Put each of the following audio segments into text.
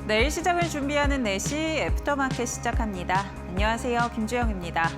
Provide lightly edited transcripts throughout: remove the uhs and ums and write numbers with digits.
내일 시작을 준비하는 4시 애프터마켓 시작합니다. 안녕하세요. 김주영입니다.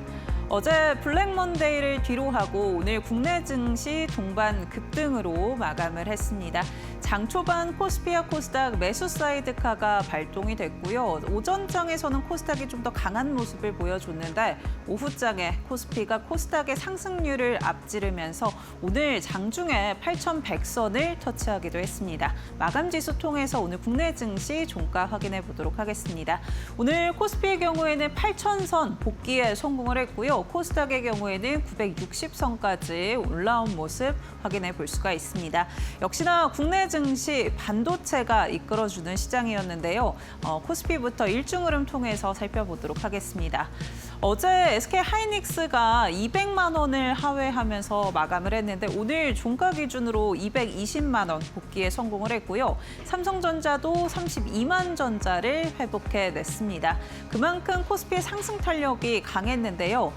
어제 블랙 먼데이를 뒤로하고 오늘 국내 증시 동반 급등으로 마감을 했습니다. 장 초반 코스피와 코스닥 매수 사이드카가 발동이 됐고요. 오전장에서는 코스닥이 좀 더 강한 모습을 보여줬는데 오후장에 코스피가 코스닥의 상승률을 앞지르면서 오늘 장중에 8,100선을 터치하기도 했습니다. 마감 지수 통해서 오늘 국내 증시 종가 확인해 보도록 하겠습니다. 오늘 코스피의 경우에는 8,000선 복귀에 성공을 했고요. 코스닥의 경우에는 960선까지 올라온 모습 확인해 볼 수가 있습니다. 역시나 국내 증시 반도체가 이끌어주는 시장이었는데요. 코스피부터 일중 흐름 통해서 살펴보도록 하겠습니다. 어제 SK하이닉스가 200만 원을 하회하면서 마감을 했는데 오늘 종가 기준으로 220만 원 복귀에 성공을 했고요. 삼성전자도 32만 전자를 회복해냈습니다. 그만큼 코스피의 상승 탄력이 강했는데요.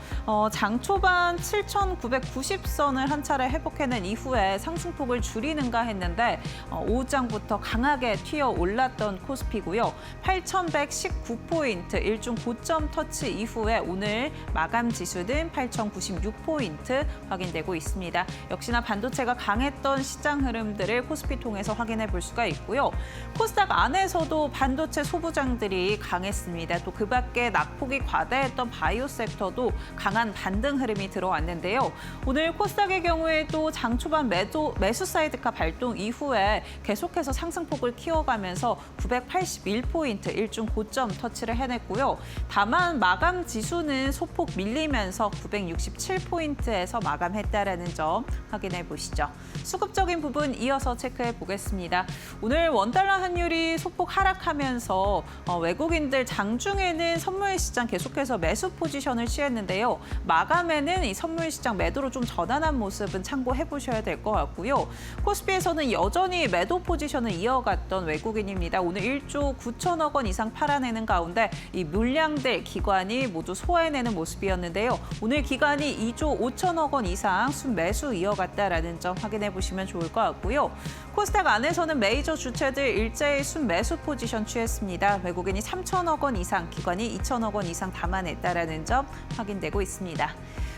장 초반 7,990선을 한 차례 회복해낸 이후에 상승폭을 줄이는가 했는데 오후장부터 강하게 튀어 올랐던 코스피고요. 8,119포인트 일중 고점 터치 이후에 오늘 마감 지수는 8,096포인트 확인되고 있습니다. 역시나 반도체가 강했던 시장 흐름들을 코스피 통해서 확인해 볼 수가 있고요. 코스닥 안에서도 반도체 소부장들이 강했습니다. 또 그 밖에 낙폭이 과다했던 바이오 섹터도 강한 반등 흐름이 들어왔는데요. 오늘 코스닥의 경우에도 장 초반 매수 사이드카 발동 이후에 계속해서 상승폭을 키워가면서 981포인트 일중 고점 터치를 해냈고요. 다만 마감 지수는 소폭 밀리면서 967포인트에서 마감했다라는 점 확인해 보시죠. 수급적인 부분 이어서 체크해 보겠습니다. 오늘 원달러 환율이 소폭 하락하면서 외국인들 장중에는 선물 시장 계속해서 매수 포지션을 취했는데요. 마감에는 이 선물 시장 매도로 좀 전환한 모습은 참고해 보셔야 될 것 같고요. 코스피에서는 여전히 매도 포지션을 이어갔던 외국인입니다. 오늘 1조 9천억 원 이상 팔아내는 가운데 이 물량들 기관이 모두 소화해내는 모습이었는데요. 오늘 기관이 2조 5천억 원 이상 순매수 이어갔다라는 점 확인해 보시면 좋을 것 같고요. 코스닥 안에서는 메이저 주체들 일제히 순매수 포지션 취했습니다. 외국인이 3천억 원 이상, 기관이 2천억 원 이상 담아냈다라는 점 확인되고 있습니다.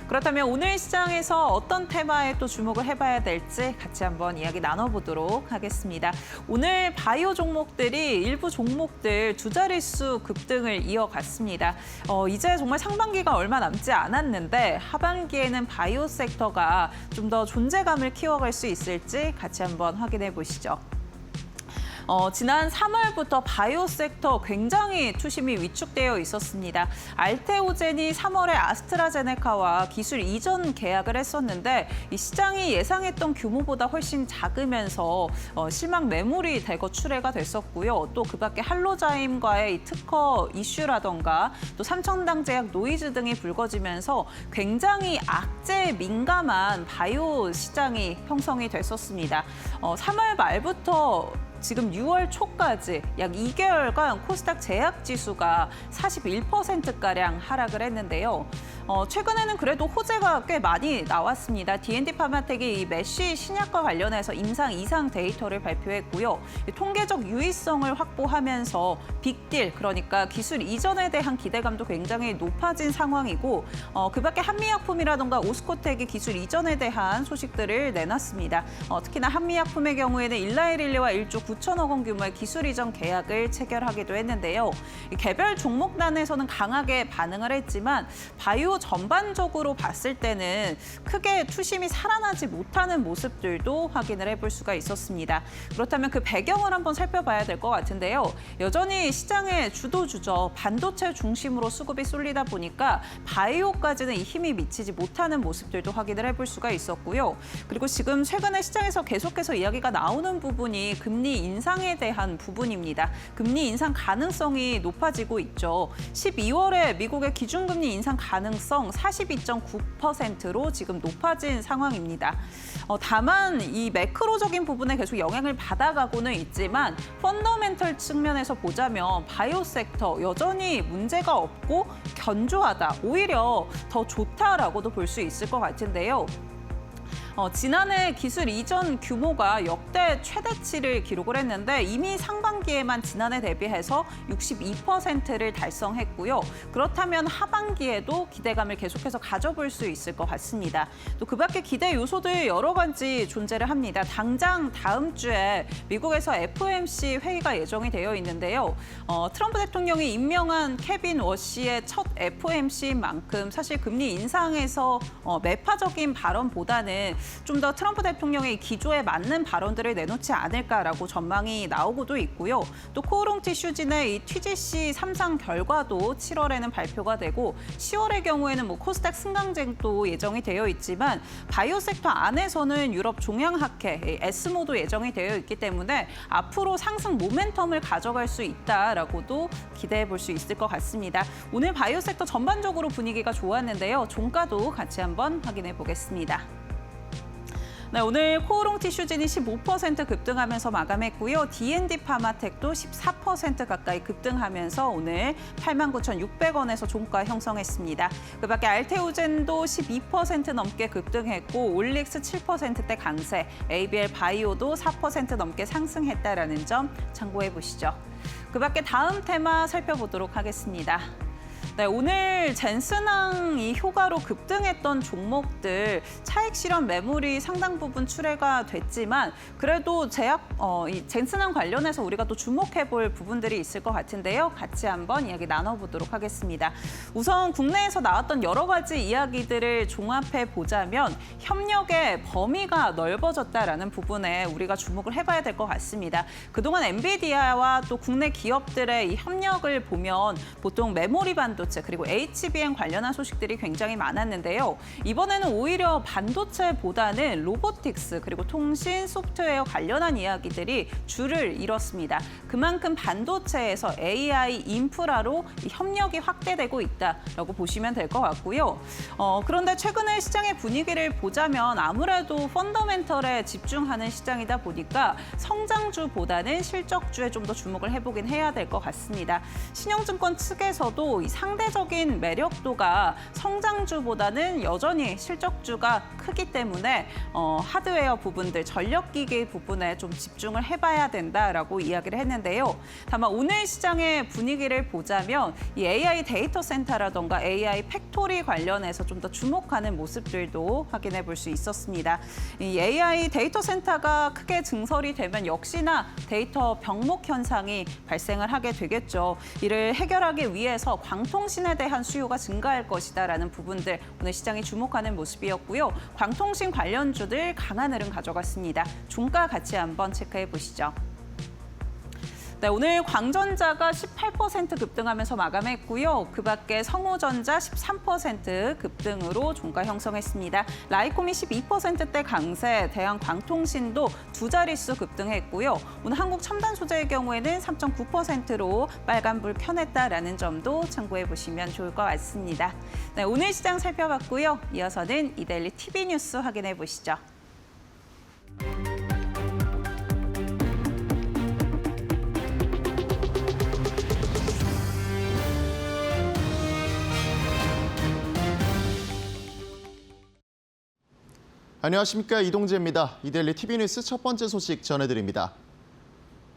그렇다면 오늘 시장에서 어떤 테마에 또 주목을 해봐야 될지 같이 한번 이야기 나눠보도록 하겠습니다. 오늘 바이오 종목들이 일부 종목들 두 자릿수 급등을 이어갔습니다. 이제 정말 상반기가 얼마 남지 않았는데 하반기에는 바이오 섹터가 좀 더 존재감을 키워갈 수 있을지 같이 한번 확인해 보시죠. 지난 3월부터 바이오 섹터 굉장히 투심이 위축되어 있었습니다. 알테오젠이 3월에 아스트라제네카와 기술 이전 계약을 했었는데 이 시장이 예상했던 규모보다 훨씬 작으면서 실망 매물이 대거 출회가 됐었고요. 또 그 밖에 할로자임과의 이 특허 이슈라던가 또 삼천당제약 노이즈 등이 불거지면서 굉장히 악재에 민감한 바이오 시장이 형성이 됐었습니다. 3월 말부터 지금 6월 초까지 약 2개월간 코스닥 제약 지수가 41%가량 하락을 했는데요. 최근에는 그래도 호재가 꽤 많이 나왔습니다. D&D 파마텍이 이 메쉬 신약과 관련해서 임상 이상 데이터를 발표했고요. 통계적 유의성을 확보하면서 빅딜, 그러니까 기술 이전에 대한 기대감도 굉장히 높아진 상황이고 그 밖에 한미약품이라던가 오스코텍이 기술 이전에 대한 소식들을 내놨습니다. 특히나 한미약품의 경우에는 일라이릴리와 1조 9천억 원 규모의 기술 이전 계약을 체결하기도 했는데요. 개별 종목단에서는 강하게 반응을 했지만 바이오 전반적으로 봤을 때는 크게 투심이 살아나지 못하는 모습들도 확인을 해볼 수가 있었습니다. 그렇다면 그 배경을 한번 살펴봐야 될 것 같은데요. 여전히 시장의 주도주죠. 반도체 중심으로 수급이 쏠리다 보니까 바이오까지는 이 힘이 미치지 못하는 모습들도 확인을 해볼 수가 있었고요. 그리고 지금 최근에 시장에서 계속해서 이야기가 나오는 부분이 금리 인상에 대한 부분입니다. 금리 인상 가능성이 높아지고 있죠. 12월에 미국의 기준금리 인상 가능성 42.9%로 지금 높아진 상황입니다. 다만 이 매크로적인 부분에 계속 영향을 받아가고는 있지만 펀더멘털 측면에서 보자면 바이오 섹터 여전히 문제가 없고 견조하다. 오히려 더 좋다라고도 볼 수 있을 것 같은데요. 지난해 기술 이전 규모가 역대 최대치를 기록을 했는데 이미 상반기에만 지난해 대비해서 62%를 달성했고요. 그렇다면 하반기에도 기대감을 계속해서 가져볼 수 있을 것 같습니다. 또 그 밖에 기대 요소들 여러 가지 존재를 합니다. 당장 다음 주에 미국에서 FOMC 회의가 예정이 되어 있는데요. 트럼프 대통령이 임명한 케빈 워시의 첫 FOMC인 만큼 사실 금리 인상에서 매파적인 발언보다는 좀 더 트럼프 대통령의 기조에 맞는 발언들을 내놓지 않을까라고 전망이 나오고도 있고요. 또 코오롱티 슈진의 이 TGC 3상 결과도 7월에는 발표가 되고 10월의 경우에는 코스닥 승강쟁도 예정이 되어 있지만 바이오 섹터 안에서는 유럽 종양학회 에스모도 예정이 되어 있기 때문에 앞으로 상승 모멘텀을 가져갈 수 있다라고도 기대해 볼 수 있을 것 같습니다. 오늘 바이오 섹터 전반적으로 분위기가 좋았는데요. 종가도 같이 한번 확인해 보겠습니다. 네, 오늘 코오롱티 슈진이 15% 급등하면서 마감했고요. D&D 파마텍도 14% 가까이 급등하면서 오늘 89,600원에서 종가 형성했습니다. 그 밖에 알테오젠도 12% 넘게 급등했고 올릭스 7%대 강세, ABL 바이오도 4% 넘게 상승했다라는 점 참고해 보시죠. 그 밖에 다음 테마 살펴보도록 하겠습니다. 네, 오늘 젠슨항이 효과로 급등했던 종목들 차익 실현 매물이 상당 부분 출회가 됐지만 그래도 이 젠슨항 관련해서 우리가 또 주목해볼 부분들이 있을 것 같은데요. 같이 한번 이야기 나눠보도록 하겠습니다. 우선 국내에서 나왔던 여러 가지 이야기들을 종합해 보자면 협력의 범위가 넓어졌다라는 부분에 우리가 주목을 해봐야 될 것 같습니다. 그동안 엔비디아와 또 국내 기업들의 이 협력을 보면 보통 메모리 반도체 그리고 HBM 관련한 소식들이 굉장히 많았는데요. 이번에는 오히려 반도체보다는 로보틱스 그리고 통신, 소프트웨어 관련한 이야기들이 줄을 이뤘습니다. 그만큼 반도체에서 AI 인프라로 협력이 확대되고 있다라고 보시면 될 것 같고요. 그런데 최근에 시장의 분위기를 보자면 아무래도 펀더멘털에 집중하는 시장이다 보니까 성장주보다는 실적주에 좀 더 주목을 해보긴 해야 될 것 같습니다. 신영증권 측에서도 이 상대적인 매력도가 성장주보다는 여전히 실적주가 크기 때문에 하드웨어 부분들, 전력기기 부분에 좀 집중을 해봐야 된다라고 이야기를 했는데요. 다만 오늘 시장의 분위기를 보자면 이 AI 데이터 센터라던가 AI 팩토리 관련해서 좀 더 주목하는 모습들도 확인해 볼 수 있었습니다. 이 AI 데이터 센터가 크게 증설이 되면 역시나 데이터 병목 현상이 발생을 하게 되겠죠. 이를 해결하기 위해서 광통신에 대한 수요가 증가할 것이다라는 부분들 오늘 시장이 주목하는 모습이었고요. 광통신 관련주들 강한 흐름 가져갔습니다. 종가 같이 한번 체크해 보시죠. 네, 오늘 광전자가 18% 급등하면서 마감했고요. 그 밖에 성우전자 13% 급등으로 종가 형성했습니다. 라이콤이 12%대 강세, 대한광통신도 두 자릿수 급등했고요. 오늘 한국첨단소재의 경우에는 3.9%로 빨간불 켜냈다라는 점도 참고해 보시면 좋을 것 같습니다. 네, 오늘 시장 살펴봤고요. 이어서는 이데일리 TV 뉴스 확인해 보시죠. 안녕하십니까, 이동재입니다. 이데일리 TV 뉴스 첫 번째 소식 전해드립니다.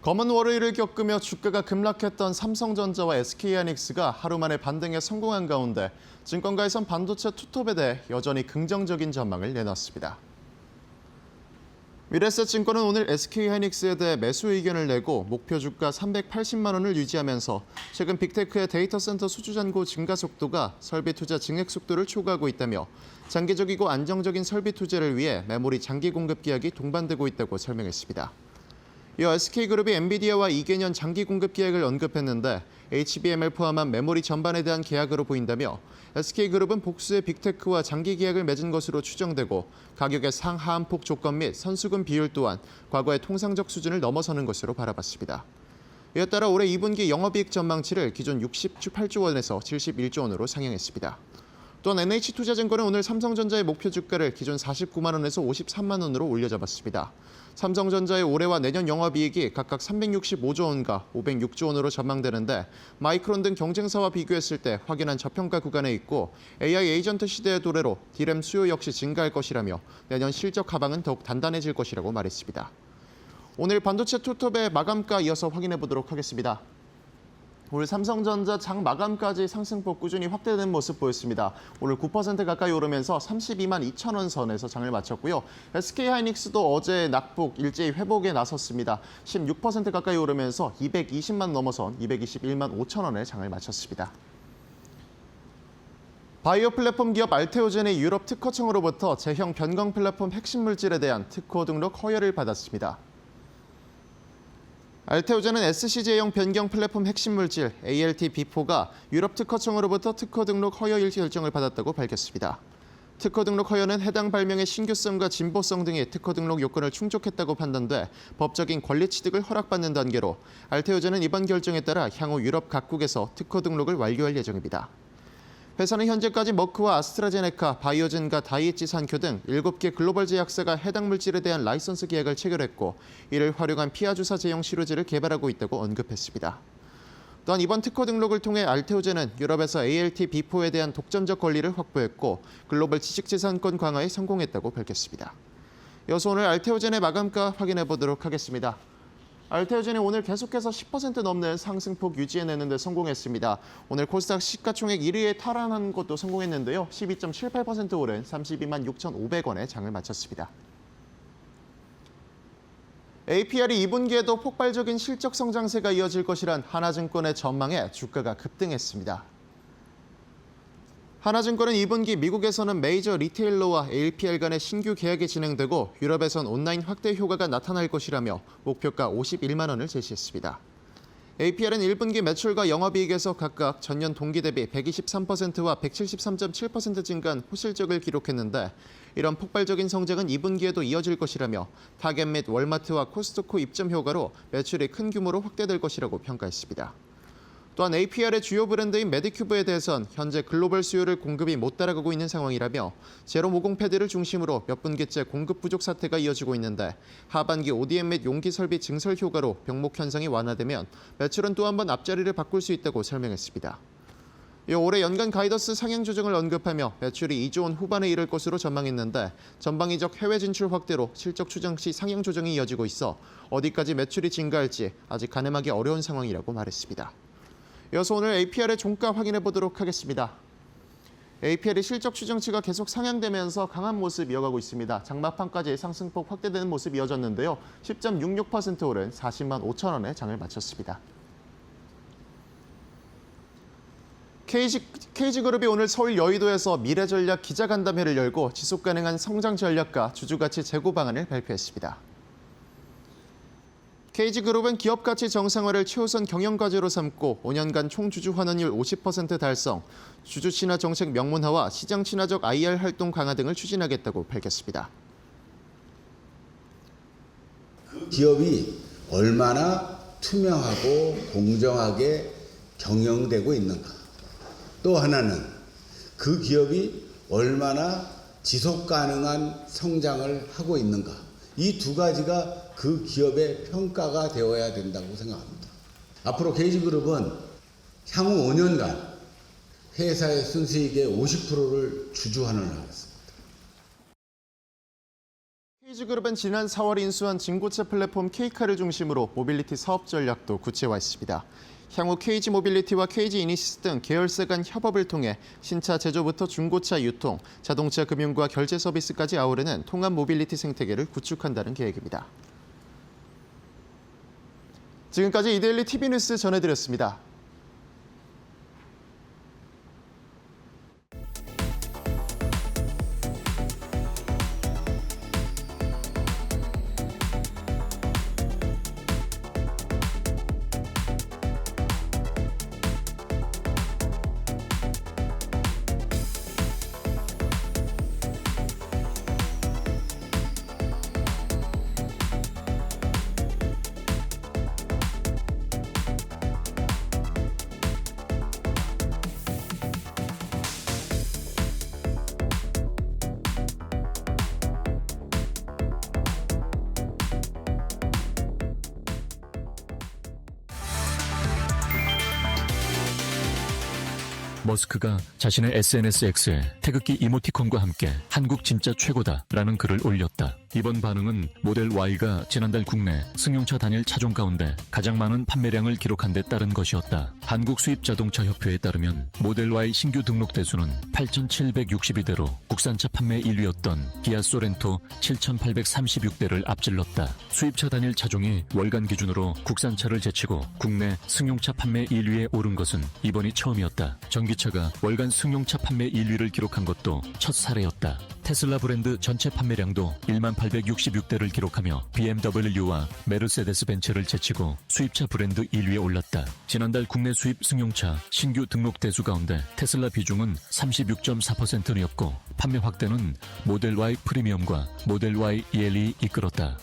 검은 월요일을 겪으며 주가가 급락했던 삼성전자와 SK하이닉스가 하루 만에 반등에 성공한 가운데 증권가에선 반도체 투톱에 대해 여전히 긍정적인 전망을 내놨습니다. 미래에셋증권은 오늘 SK하이닉스에 대해 매수 의견을 내고 목표 주가 380만 원을 유지하면서 최근 빅테크의 데이터 센터 수주 잔고 증가 속도가 설비 투자 증액 속도를 초과하고 있다며 장기적이고 안정적인 설비 투자를 위해 메모리 장기 공급 계약이 동반되고 있다고 설명했습니다. 이어 SK그룹이 엔비디아와 2개년 장기 공급 계약을 언급했는데 HBM을 포함한 메모리 전반에 대한 계약으로 보인다며 SK그룹은 복수의 빅테크와 장기 계약을 맺은 것으로 추정되고 가격의 상하한폭 조건 및 선수금 비율 또한 과거의 통상적 수준을 넘어서는 것으로 바라봤습니다. 이에 따라 올해 2분기 영업이익 전망치를 기존 68조 원에서 71조 원으로 상향했습니다. 또한 NH투자증권은 오늘 삼성전자의 목표 주가를 기존 49만 원에서 53만 원으로 올려잡았습니다. 삼성전자의 올해와 내년 영업이익이 각각 365조 원과 506조 원으로 전망되는데 마이크론 등 경쟁사와 비교했을 때 확연한 저평가 구간에 있고 AI 에이전트 시대의 도래로 D램 수요 역시 증가할 것이라며 내년 실적 하방은 더욱 단단해질 것이라고 말했습니다. 오늘 반도체 투톱의 마감가 이어서 확인해 보도록 하겠습니다. 오늘 삼성전자 장 마감까지 상승폭 꾸준히 확대되는 모습 보였습니다. 오늘 9% 가까이 오르면서 32만 2천 원 선에서 장을 마쳤고요. SK하이닉스도 어제 낙폭 일제히 회복에 나섰습니다. 16% 가까이 오르면서 220만 넘어선 221만 5천 원에 장을 마쳤습니다. 바이오 플랫폼 기업 알테오젠의 유럽 특허청으로부터 제형 변경 플랫폼 핵심 물질에 대한 특허 등록 허여를 받았습니다. 알테오젠은 SC제형 변경 플랫폼 핵심 물질 ALT-B4가 유럽 특허청으로부터 특허 등록 허여 결정을 받았다고 밝혔습니다. 특허 등록 허여는 해당 발명의 신규성과 진보성 등의 특허 등록 요건을 충족했다고 판단돼 법적인 권리 취득을 허락받는 단계로 알테오젠은 이번 결정에 따라 향후 유럽 각국에서 특허 등록을 완료할 예정입니다. 회사는 현재까지 머크와 아스트라제네카, 바이오젠과 다이에치 산큐 등 7개 글로벌 제약사가 해당 물질에 대한 라이선스 계약을 체결했고 이를 활용한 피하주사 제형 치료제를 개발하고 있다고 언급했습니다. 또한 이번 특허 등록을 통해 알테오젠은 유럽에서 ALT-B4에 대한 독점적 권리를 확보했고 글로벌 지식재산권 강화에 성공했다고 밝혔습니다. 이어서 오늘 알테오젠의 마감가 확인해 보도록 하겠습니다. 알테오젠이 오늘 계속해서 10% 넘는 상승폭 유지해내는 데 성공했습니다. 오늘 코스닥 시가총액 1위에 탈환한 것도 성공했는데요. 12.78% 오른 32만 6,500원에 장을 마쳤습니다. APR이 2분기에도 폭발적인 실적 성장세가 이어질 것이란 하나증권의 전망에 주가가 급등했습니다. 하나증권은 2분기 미국에서는 메이저 리테일러와 APR 간의 신규 계약이 진행되고 유럽에선 온라인 확대 효과가 나타날 것이라며 목표가 51만 원을 제시했습니다. APR은 1분기 매출과 영업이익에서 각각 전년 동기 대비 123%와 173.7% 증가한 호실적을 기록했는데 이런 폭발적인 성장은 2분기에도 이어질 것이라며 타겟 및 월마트와 코스트코 입점 효과로 매출이 큰 규모로 확대될 것이라고 평가했습니다. 또한 APR의 주요 브랜드인 메디큐브에 대해선 현재 글로벌 수요를 공급이 못 따라가고 있는 상황이라며 제로 모공 패드를 중심으로 몇 분기째 공급 부족 사태가 이어지고 있는데 하반기 ODM 및 용기 설비 증설 효과로 병목 현상이 완화되면 매출은 또 한 번 앞자리를 바꿀 수 있다고 설명했습니다. 올해 연간 가이던스 상향 조정을 언급하며 매출이 2조 원 후반에 이를 것으로 전망했는데 전방위적 해외 진출 확대로 실적 추정 시 상향 조정이 이어지고 있어 어디까지 매출이 증가할지 아직 가늠하기 어려운 상황이라고 말했습니다. 이어서 오늘 APR의 종가 확인해 보도록 하겠습니다. APR의 실적 추정치가 계속 상향되면서 강한 모습 이어가고 있습니다. 장마판까지 상승폭 확대되는 모습이 이어졌는데요. 10.66% 오른 40만 5천 원에 장을 마쳤습니다. KG그룹이 오늘 서울 여의도에서 미래전략 기자간담회를 열고 지속가능한 성장 전략과 주주가치 제고 방안을 발표했습니다. KG그룹은 기업가치 정상화를 최우선 경영과제로 삼고 5년간 총주주 환원율 50% 달성, 주주 친화 정책 명문화와 시장 친화적 IR 활동 강화 등을 추진하겠다고 밝혔습니다. 기업이 얼마나 투명하고 공정하게 경영되고 있는가. 또 하나는 그 기업이 얼마나 지속 가능한 성장을 하고 있는가. 이 두 가지가 그 기업의 평가가 되어야 된다고 생각합니다. 앞으로 KG그룹은 향후 5년간 회사의 순수익의 50%를 주주환원을 하겠습니다. KG그룹은 지난 4월 인수한 진고차 플랫폼 K카를 중심으로 모빌리티 사업 전략도 구체화했습니다. 향후 KG모빌리티와 KG이니시스 등 계열사 간 협업을 통해 신차 제조부터 중고차 유통, 자동차 금융과 결제 서비스까지 아우르는 통합 모빌리티 생태계를 구축한다는 계획입니다. 지금까지 이데일리 TV 뉴스 전해드렸습니다. 머스크가 자신의 SNS X에 태극기 이모티콘과 함께 한국 진짜 최고다라는 글을 올렸다. 이번 반응은 모델 Y가 지난달 국내 승용차 단일 차종 가운데 가장 많은 판매량을 기록한 데 따른 것이었다. 한국수입자동차협회에 따르면 모델 Y 신규 등록 대수는 8,762대로 국산차 판매 1위였던 기아 소렌토 7,836대를 앞질렀다. 수입차 단일 차종이 월간 기준으로 국산차를 제치고 국내 승용차 판매 1위에 오른 것은 이번이 처음이었다. 전기차가 월간 승용차 판매 1위를 기록한 것도 첫 사례였다. 테슬라 브랜드 전체 판매량도 1866대를 기록하며 BMW와 메르세데스 벤츠를 제치고 수입차 브랜드 1위에 올랐다. 지난달 국내 수입 승용차 신규 등록 대수 가운데 테슬라 비중은 36.4%였고 판매 확대는 모델 Y 프리미엄과 모델 Y EL이 이끌었다.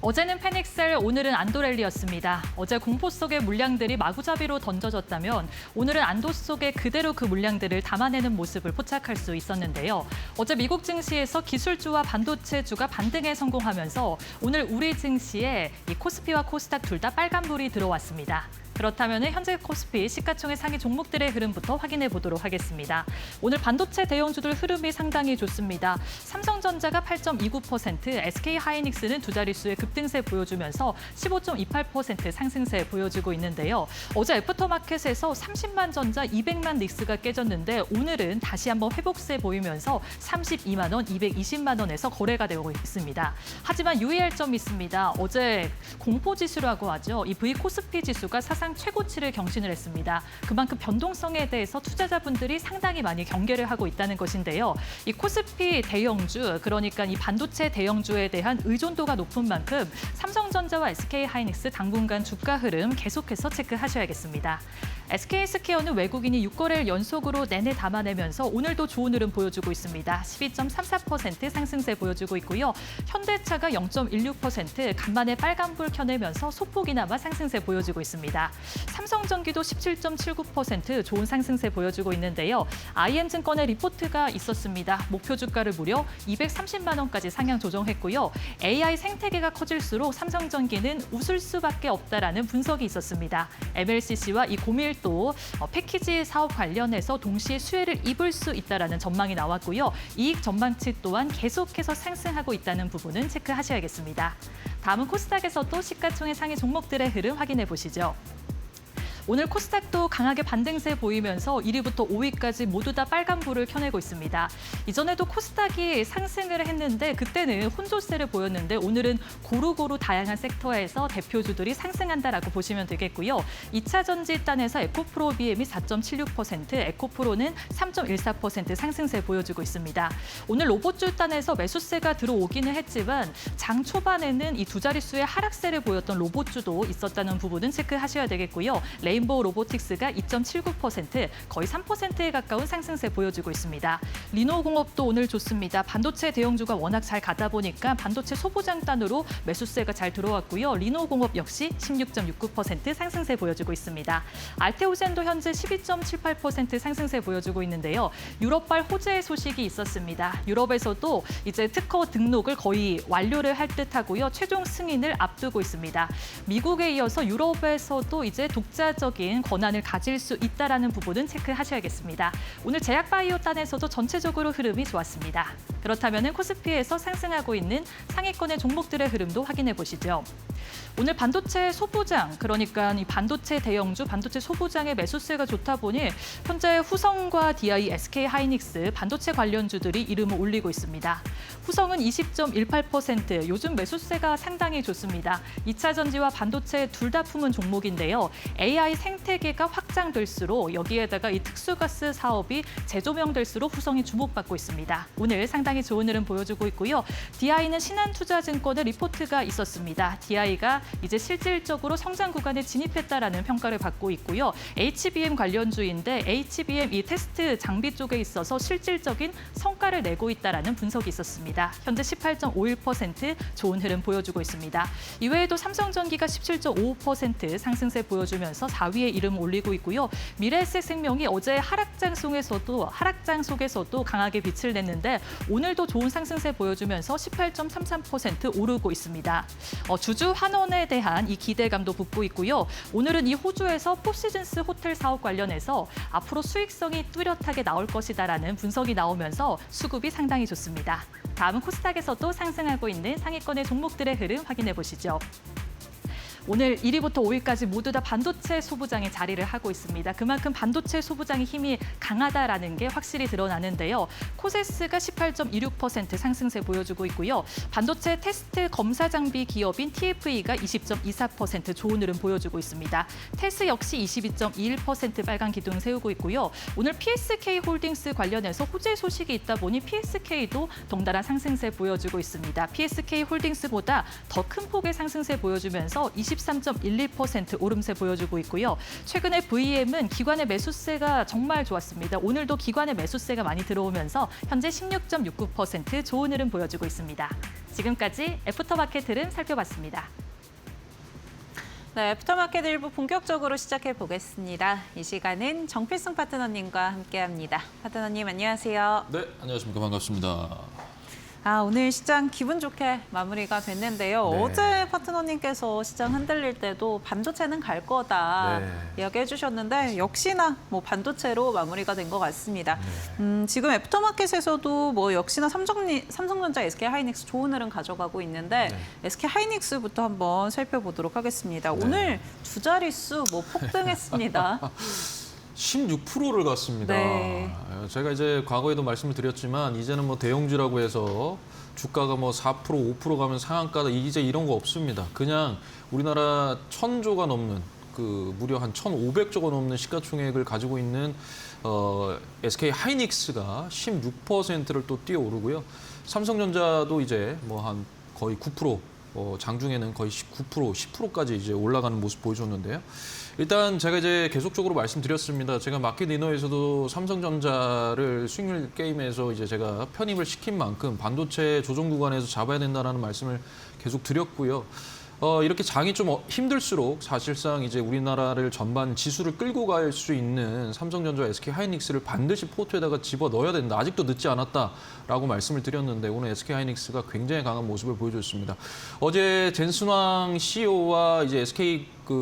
어제는 페닉셀, 오늘은 안도랠리였습니다. 어제 공포 속의 물량들이 마구잡이로 던져졌다면 오늘은 안도 속에 그대로 그 물량들을 담아내는 모습을 포착할 수 있었는데요. 어제 미국 증시에서 기술주와 반도체주가 반등에 성공하면서 오늘 우리 증시에 이 코스피와 코스닥 둘 다 빨간불이 들어왔습니다. 그렇다면 현재 코스피 시가총액 상위 종목들의 흐름부터 확인해 보도록 하겠습니다. 오늘 반도체 대형주들 흐름이 상당히 좋습니다. 삼성전자가 8.29%, SK하이닉스는 두 자릿수의 급등세 보여주면서 15.28% 상승세 보여주고 있는데요. 어제 애프터마켓에서 30만 전자, 200만 닉스가 깨졌는데 오늘은 다시 한번 회복세 보이면서 32만 원, 220만 원에서 거래가 되고 있습니다. 하지만 유의할 점이 있습니다. 어제 공포지수라고 하죠. 이 V코스피 지수가 사상 최고치를 경신을 했습니다. 그만큼 변동성에 대해서 투자자분들이 상당히 많이 경계를 하고 있다는 것인데요. 이 코스피 대형주, 그러니까 이 반도체 대형주에 대한 의존도가 높은 만큼 삼성전자와 SK하이닉스 당분간 주가 흐름 계속해서 체크하셔야겠습니다. SK스퀘어는 외국인이 6거래일 연속으로 내내 담아내면서 오늘도 좋은 흐름 보여주고 있습니다. 12.34% 상승세 보여주고 있고요. 현대차가 0.16% 간만에 빨간불 켜내면서 소폭이나마 상승세 보여주고 있습니다. 삼성전기도 17.79% 좋은 상승세 보여주고 있는데요. IM증권의 리포트가 있었습니다. 목표 주가를 무려 230만 원까지 상향 조정했고요. AI 생태계가 커질수록 삼성전기는 웃을 수밖에 없다라는 분석이 있었습니다. MLCC와 이 고밀도 패키지 사업 관련해서 동시에 수혜를 입을 수 있다라는 전망이 나왔고요. 이익 전망치 또한 계속해서 상승하고 있다는 부분은 체크하셔야겠습니다. 다음은 코스닥에서도 시가총액 상위 종목들의 흐름 확인해 보시죠. 오늘 코스닥도 강하게 반등세 보이면서 1위부터 5위까지 모두 다 빨간불을 켜내고 있습니다. 이전에도 코스닥이 상승을 했는데 그때는 혼조세를 보였는데 오늘은 고루고루 다양한 섹터에서 대표주들이 상승한다라고 보시면 되겠고요. 2차 전지단에서 에코프로 BM이 4.76%, 에코프로는 3.14% 상승세 보여주고 있습니다. 오늘 로봇주단에서 매수세가 들어오기는 했지만 장 초반에는 이 두 자릿수의 하락세를 보였던 로봇주도 있었다는 부분은 체크하셔야 되겠고요. 레인보우 로보틱스가 2.79%, 거의 3%에 가까운 상승세 보여주고 있습니다. 리노공업도 오늘 좋습니다. 반도체 대형주가 워낙 잘 가다 보니까 반도체 소부장단으로 매수세가 잘 들어왔고요. 리노공업 역시 16.69% 상승세 보여주고 있습니다. 알테오젠도 현재 12.78% 상승세 보여주고 있는데요. 유럽발 호재 소식이 있었습니다. 유럽에서도 이제 특허 등록을 거의 완료를 할 듯하고요. 최종 승인을 앞두고 있습니다. 미국에 이어서 유럽에서도 이제 독자적인 권한을 가질 수 있다라는 부분은 체크하셔야겠습니다. 오늘 제약바이오단에서도 전체적으로 흐름이 좋았습니다. 그렇다면 코스피에서 상승하고 있는 상위권의 종목들의 흐름도 확인해 보시죠. 오늘 반도체 소부장, 그러니까 이 반도체 대형주, 반도체 소부장의 매수세가 좋다 보니 현재 후성과 DI, SK하이닉스 반도체 관련주들이 이름을 올리고 있습니다. 후성은 20.18%, 요즘 매수세가 상당히 좋습니다. 2차 전지와 반도체 둘 다 품은 종목인데요. AI AI 생태계가 확장될수록 여기에다가 이 특수가스 사업이 재조명될수록 후성이 주목받고 있습니다. 오늘 상당히 좋은 흐름 보여주고 있고요. DI는 신한투자증권의 리포트가 있었습니다. DI가 이제 실질적으로 성장 구간에 진입했다라는 평가를 받고 있고요. HBM 관련주인데 HBM 이 테스트 장비 쪽에 있어서 실질적인 성과를 내고 있다라는 분석이 있었습니다. 현재 18.51% 좋은 흐름 보여주고 있습니다. 이외에도 삼성전기가 17.55% 상승세 보여주면서 4위에 이름 올리고 있고요. 미래에셋생명이 어제 하락장 속에서도 강하게 빛을 냈는데 오늘도 좋은 상승세 보여주면서 18.33% 오르고 있습니다. 주주 환원에 대한 이 기대감도 붙고 있고요. 오늘은 이 호주에서 포시즌스 호텔 사업 관련해서 앞으로 수익성이 뚜렷하게 나올 것이다라는 분석이 나오면서 수급이 상당히 좋습니다. 다음은 코스닥에서도 상승하고 있는 상위권의 종목들의 흐름 확인해 보시죠. 오늘 1위부터 5위까지 모두 다 반도체 소부장이 자리를 하고 있습니다. 그만큼 반도체 소부장의 힘이 강하다라는 게 확실히 드러나는데요. 코세스가 18.26% 상승세 보여주고 있고요. 반도체 테스트 검사 장비 기업인 TFE가 20.24% 좋은 흐름 보여주고 있습니다. 테스 역시 22.21% 빨간 기둥 세우고 있고요. 오늘 PSK 홀딩스 관련해서 호재 소식이 있다 보니 PSK도 덩달아 상승세 보여주고 있습니다. PSK 홀딩스보다 더 큰 폭의 상승세 보여주면서 23.12% 오름세 보여주고 있고요. 최근에 VM은 기관의 매수세가 정말 좋았습니다. 오늘도 기관의 매수세가 많이 들어오면서 현재 16.69% 좋은 흐름 보여주고 있습니다. 지금까지 애프터마켓 흐름 살펴봤습니다. 네, 애프터마켓 1부 본격적으로 시작해 보겠습니다. 이 시간은 정필승 파트너님과 함께합니다. 파트너님 안녕하세요. 네, 안녕하십니까. 반갑습니다. 오늘 시장 기분 좋게 마무리가 됐는데요. 네. 어제 파트너님께서 시장 흔들릴 때도 반도체는 갈 거다 네. 이야기해 주셨는데 역시나 뭐 반도체로 마무리가 된 것 같습니다. 지금 애프터마켓에서도 뭐 역시나 삼성전자, SK하이닉스 좋은 흐름 가져가고 있는데 네. SK하이닉스부터 한번 살펴보도록 하겠습니다. 오늘 두 자릿수 뭐 폭등했습니다. 16%를 갔습니다. 네. 제가 이제 과거에도 말씀을 드렸지만 이제는 뭐 대형주라고 해서 주가가 뭐 4%, 5% 가면 상한가다 이제 이런 거 없습니다. 그냥 우리나라 1,000조가 넘는 무려 한 1,500조가 넘는 시가총액을 가지고 있는 SK 하이닉스가 16%를 또 뛰어오르고요. 삼성전자도 이제 뭐 한 거의 9%, 장중에는 거의 19%, 10%까지 이제 올라가는 모습 보여줬는데요. 일단 제가 이제 계속적으로 말씀드렸습니다. 제가 마켓 리너에서도 삼성전자를 수익률 게임에서 이제 제가 편입을 시킨 만큼 반도체 조정 구간에서 잡아야 된다는 말씀을 계속 드렸고요. 이렇게 장이 좀 힘들수록 사실상 이제 우리나라를 전반 지수를 끌고 갈 수 있는 삼성전자, SK하이닉스를 반드시 포트에다가 집어 넣어야 된다. 아직도 늦지 않았다라고 말씀을 드렸는데 오늘 SK하이닉스가 굉장히 강한 모습을 보여줬습니다. 어제 젠슨왕 CEO와 이제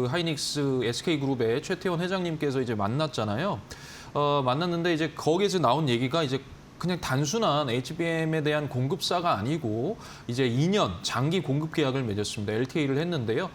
하이닉스 SK그룹의 최태원 회장님께서 이제 만났잖아요. 만났는데 이제 거기에서 나온 얘기가 이제 그냥 단순한 HBM에 대한 공급사가 아니고 이제 2년 장기 공급 계약을 맺었습니다. LTA를 했는데요.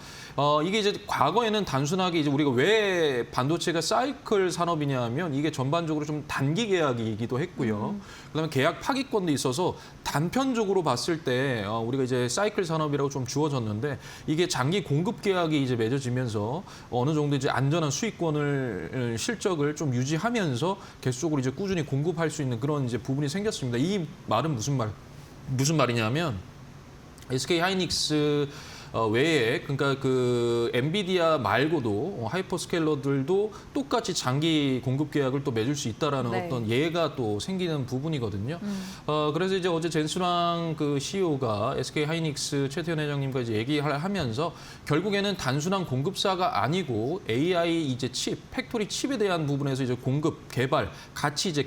이게 이제 과거에는 단순하게 이제 우리가 왜 반도체가 사이클 산업이냐 하면 이게 전반적으로 좀 단기 계약이기도 했고요. 그다음에 계약 파기권도 있어서 단편적으로 봤을 때 우리가 이제 사이클 산업이라고 좀 주어졌는데 이게 장기 공급 계약이 이제 맺어지면서 어느 정도 이제 안전한 수익권을 실적을 좀 유지하면서 계속적으로 이제 꾸준히 공급할 수 있는 그런 이제 부분이 생겼습니다. 이 말은 무슨 말이냐면 SK 하이닉스 외에 그러니까 엔비디아 말고도 하이퍼스케일러들도 똑같이 장기 공급 계약을 또 맺을 수 있다라는 네. 어떤 예가 또 생기는 부분이거든요. 그래서 이제 어제 젠슨왕 CEO가 SK 하이닉스 최태원 회장님과 이제 얘기를 하면서 결국에는 단순한 공급사가 아니고 AI 이제 팩토리 칩에 대한 부분에서 이제 공급 개발 같이 이제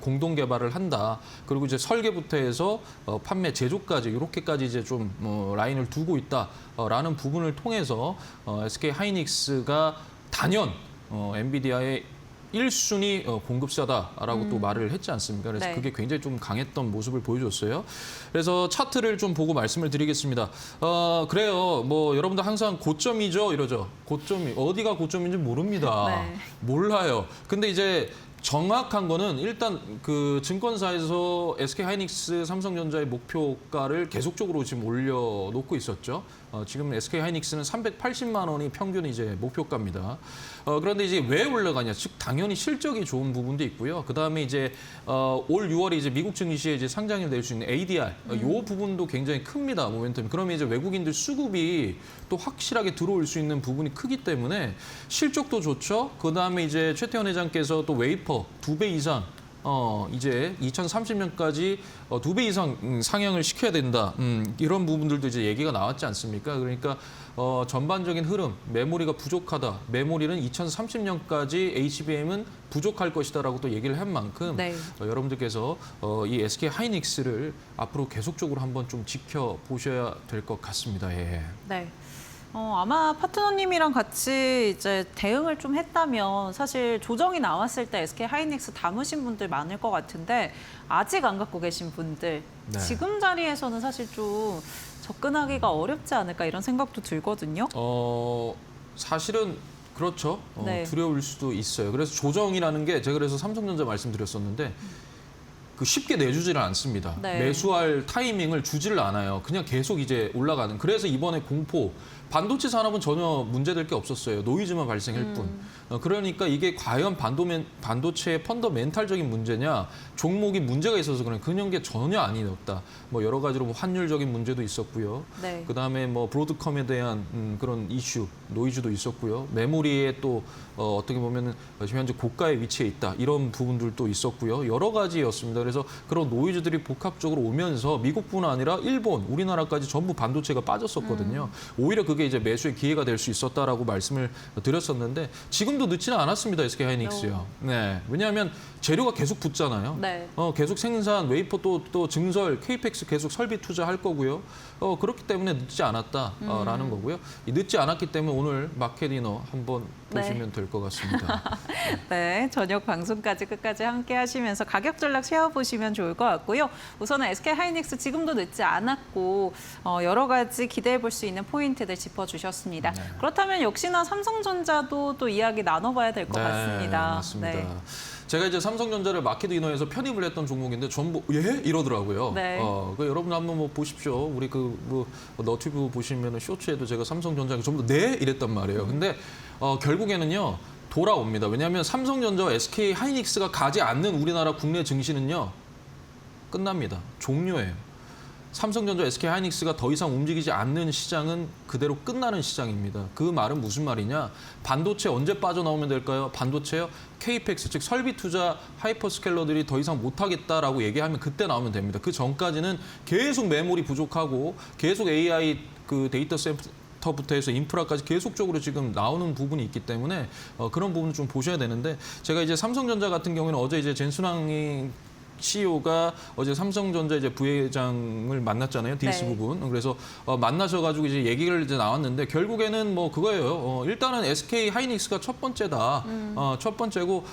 공동 개발을 한다. 그리고 이제 설계부터 해서 판매 제조까지 이렇게까지 이제 좀 라인을 두고 있다. 라는 부분을 통해서 SK 하이닉스가 단연 엔비디아의 1순위 공급사다라고 또 말을 했지 않습니까? 그래서 네. 그게 굉장히 좀 강했던 모습을 보여줬어요. 그래서 차트를 좀 보고 말씀을 드리겠습니다. 그래요. 뭐 여러분들 항상 고점이죠 이러죠. 고점이 어디가 고점인지 모릅니다. 네. 몰라요. 근데 이제 정확한 거는 일단 그 증권사에서 SK하이닉스, 삼성전자의 목표가를 계속적으로 지금 올려놓고 있었죠. 지금 SK하이닉스는 380만 원이 평균 이제 목표가입니다. 그런데 이제 왜 올라가냐? 즉 당연히 실적이 좋은 부분도 있고요. 그 다음에 이제 올 6월에 이제 미국 증시에 이제 상장이 될 수 있는 ADR 요 부분도 굉장히 큽니다. 모멘텀이. 그러면 이제 외국인들 수급이 또 확실하게 들어올 수 있는 부분이 크기 때문에 실적도 좋죠. 그 다음에 이제 최태원 회장께서 또 웨이퍼 2배 이상 이제 2030년까지 2배 이상 상향을 시켜야 된다. 이런 부분들도 이제 얘기가 나왔지 않습니까? 그러니까 전반적인 흐름, 메모리가 부족하다. 메모리는 2030년까지 HBM은 부족할 것이다라고 또 얘기를 한 만큼 네. 여러분들께서 이 SK하이닉스를 앞으로 계속적으로 한번 좀 지켜보셔야 될 것 같습니다. 예. 네. 아마 파트너님이랑 같이 이제 대응을 좀 했다면 사실 조정이 나왔을 때 SK하이닉스 담으신 분들 많을 것 같은데 아직 안 갖고 계신 분들 네. 지금 자리에서는 사실 좀 접근하기가 어렵지 않을까 이런 생각도 들거든요. 사실은 그렇죠. 네. 두려울 수도 있어요. 그래서 조정이라는 게 제가 그래서 삼성전자 말씀드렸었는데 그 쉽게 내주지를 않습니다. 네. 매수할 타이밍을 주지를 않아요. 그냥 계속 이제 올라가는. 그래서 이번에 공포 반도체 산업은 전혀 문제될 게 없었어요. 노이즈만 발생할 뿐. 그러니까 이게 과연 반도체의 펀더멘탈적인 문제냐, 종목이 문제가 있어서 그런 게 전혀 아니었다. 뭐 여러 가지로 뭐 환율적인 문제도 있었고요. 네. 그다음에 뭐 브로드컴에 대한 그런 이슈, 노이즈도 있었고요. 메모리에 또 어떻게 보면은 지금 현재 고가에 위치해 있다. 이런 부분들도 있었고요. 여러 가지였습니다. 그래서 그런 노이즈들이 복합적으로 오면서 미국뿐 아니라 일본, 우리나라까지 전부 반도체가 빠졌었거든요. 오히려 그게 이제 매수의 기회가 될 수 있었다라고 말씀을 드렸었는데 지금도 늦지는 않았습니다. SK하이닉스요. 네. 왜냐하면 재료가 계속 붙잖아요. 네. 계속 생산, 웨이퍼 또 증설, KPX 계속 설비 투자할 거고요. 그렇기 때문에 늦지 않았다라는 거고요. 이 늦지 않았기 때문에 오늘 마켓이너 한번 보시면 될 것 같습니다. 네, 저녁 방송까지 끝까지 함께 하시면서 가격 전략 세워보시면 좋을 것 같고요. 우선은 SK하이닉스 지금도 늦지 않았고 여러 가지 기대해 볼 수 있는 포인트들 짚어주셨습니다. 네. 그렇다면 역시나 삼성전자도 또 이야기 나눠봐야 될 것 같습니다. 맞습니다. 네. 제가 이제 삼성전자를 마켓 이너에서 편입을 했던 종목인데 전부 예? 이러더라고요. 네. 여러분 한번 뭐 보십시오. 우리 너튜브 보시면은 쇼츠에도 제가 삼성전자 전부 네 이랬단 말이에요. 근데 결국에는요 돌아옵니다. 왜냐하면 삼성전자와 SK하이닉스가 가지 않는 우리나라 국내 증시는요 끝납니다. 종료예요. 삼성전자, SK하이닉스가 더 이상 움직이지 않는 시장은 그대로 끝나는 시장입니다. 그 말은 무슨 말이냐? 반도체 언제 빠져나오면 될까요? 반도체요? KPX, 즉 설비 투자 하이퍼스케일러들이 더 이상 못하겠다라고 얘기하면 그때 나오면 됩니다. 그 전까지는 계속 메모리 부족하고 계속 AI 그 데이터 센터부터 해서 인프라까지 계속적으로 지금 나오는 부분이 있기 때문에 그런 부분을 좀 보셔야 되는데 제가 이제 삼성전자 같은 경우에는 어제 이제 젠순왕이 CEO가 어제 삼성전자 이제 부회장을 만났잖아요. 딜스 네. 부분. 그래서 만나셔가지고 이제 얘기를 이제 나왔는데 결국에는 뭐 그거예요. 일단은 SK하이닉스가 첫 번째다. 첫 번째고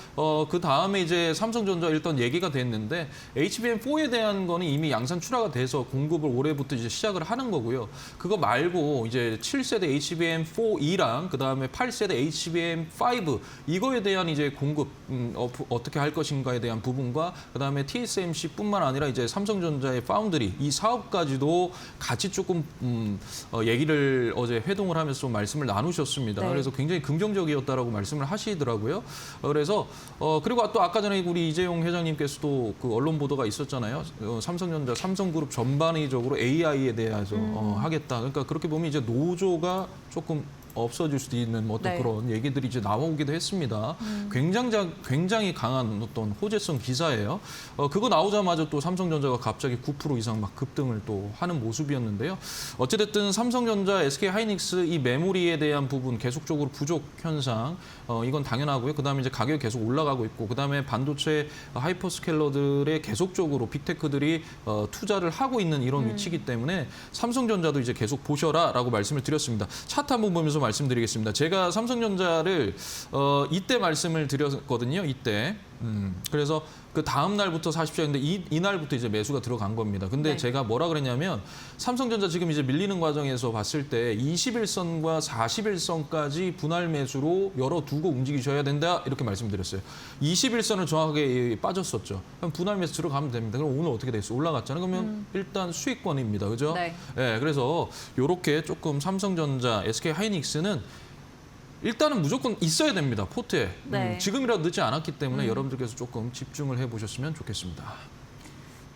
그 다음에 이제 삼성전자 일단 얘기가 됐는데 HBM4에 대한 거는 이미 양산 출하가 돼서 공급을 올해부터 이제 시작을 하는 거고요. 그거 말고 이제 7세대 HBM4E랑 그 다음에 8세대 HBM5 이거에 대한 이제 공급 어떻게 할 것인가에 대한 부분과 그 다음에 TSMC뿐만 아니라 이제 삼성전자의 파운드리 이 사업까지도 같이 조금 얘기를 어제 회동을 하면서 좀 말씀을 나누셨습니다. 네. 그래서 굉장히 긍정적이었다라고 말씀을 하시더라고요. 그래서 그리고 또 아까 전에 우리 이재용 회장님께서도 그 언론 보도가 있었잖아요. 삼성전자, 삼성그룹 전반적으로 AI에 대해서 하겠다. 그러니까 그렇게 보면 이제 노조가 조금 없어질 수도 있는 어떤 네. 그런 얘기들이 이제 나오기도 했습니다. 굉장히 강한 어떤 호재성 기사예요. 그거 나오자마자 또 삼성전자가 갑자기 9% 이상 막 급등을 또 하는 모습이었는데요. 어찌됐든 삼성전자, SK하이닉스 이 메모리에 대한 부분 계속적으로 부족 현상 이건 당연하고요. 그다음에 이제 가격이 계속 올라가고 있고 그다음에 반도체 하이퍼스케일러들의 계속적으로 빅테크들이 투자를 하고 있는 이런 위치이기 때문에 삼성전자도 이제 계속 보셔라라고 말씀을 드렸습니다. 차트 한번 보면서 말씀드리겠습니다. 제가 삼성전자를 이때 말씀을 드렸거든요. 이때 그래서 그 다음 날부터 사십시오 했는데 이날부터 이제 매수가 들어간 겁니다. 근데 네. 제가 뭐라 그랬냐면 삼성전자 지금 이제 밀리는 과정에서 봤을 때 21선과 41선까지 분할 매수로 열어두고 움직이셔야 된다 이렇게 말씀드렸어요. 21선을 정확하게 빠졌었죠. 그럼 분할 매수 들어가면 됩니다. 그럼 오늘 어떻게 됐어요? 올라갔잖아요. 그러면 일단 수익권입니다. 그죠? 네. 네, 그래서 이렇게 조금 삼성전자, SK 하이닉스는 일단은 무조건 있어야 됩니다. 포트에. 네. 지금이라도 늦지 않았기 때문에 여러분들께서 조금 집중을 해보셨으면 좋겠습니다.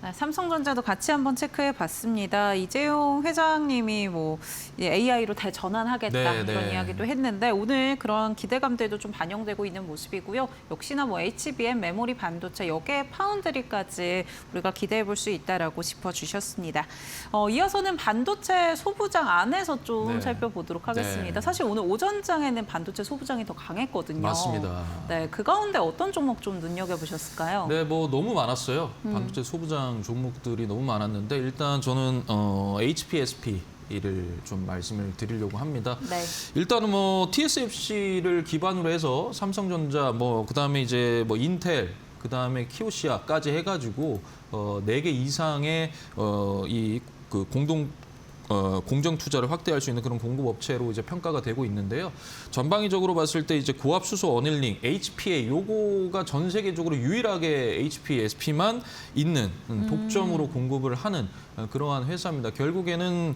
네, 삼성전자도 같이 한번 체크해 봤습니다. 이재용 회장님이 뭐 AI로 대전환하겠다 네, 이런 네. 이야기도 했는데 오늘 그런 기대감들도 좀 반영되고 있는 모습이고요. 역시나 뭐 HBM, 메모리 반도체, 여기에 파운드리까지 우리가 기대해 볼 수 있다라고 짚어주셨습니다. 이어서는 반도체 소부장 안에서 좀 네. 살펴보도록 하겠습니다. 네. 사실 오늘 오전장에는 반도체 소부장이 더 강했거든요. 맞습니다. 네, 그 가운데 어떤 종목 좀 눈여겨보셨을까요? 네, 뭐 너무 많았어요. 반도체 소부장 종목들이 너무 많았는데 일단 저는 HPSP를 좀 말씀을 드리려고 합니다. 네. 일단은 뭐 TSMC를 기반으로 해서 삼성전자 뭐 그다음에 이제 뭐 인텔 그다음에 키오시아까지 해가지고 4개 이상의 이 그 공정 투자를 확대할 수 있는 그런 공급 업체로 이제 평가가 되고 있는데요. 전방위적으로 봤을 때 이제 고압 수소 어닐링 HPA 요거가 전 세계적으로 유일하게 HPSP만 있는 독점으로 공급을 하는 그러한 회사입니다. 결국에는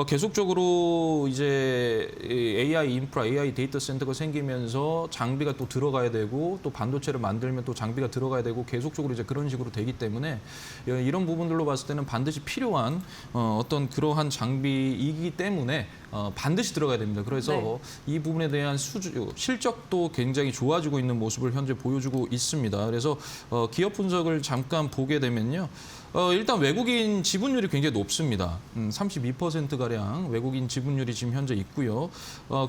계속적으로 이제 AI 인프라, AI 데이터 센터가 생기면서 장비가 또 들어가야 되고 또 반도체를 만들면 또 장비가 들어가야 되고 계속적으로 이제 그런 식으로 되기 때문에 이런 부분들로 봤을 때는 반드시 필요한 어떤 그러한 장비이기 때문에 반드시 들어가야 됩니다. 그래서 네. 이 부분에 대한 실적도 굉장히 좋아지고 있는 모습을 현재 보여주고 있습니다. 그래서 기업 분석을 잠깐 보게 되면요. 일단 외국인 지분율이 굉장히 높습니다. 32%가량 외국인 지분율이 지금 현재 있고요.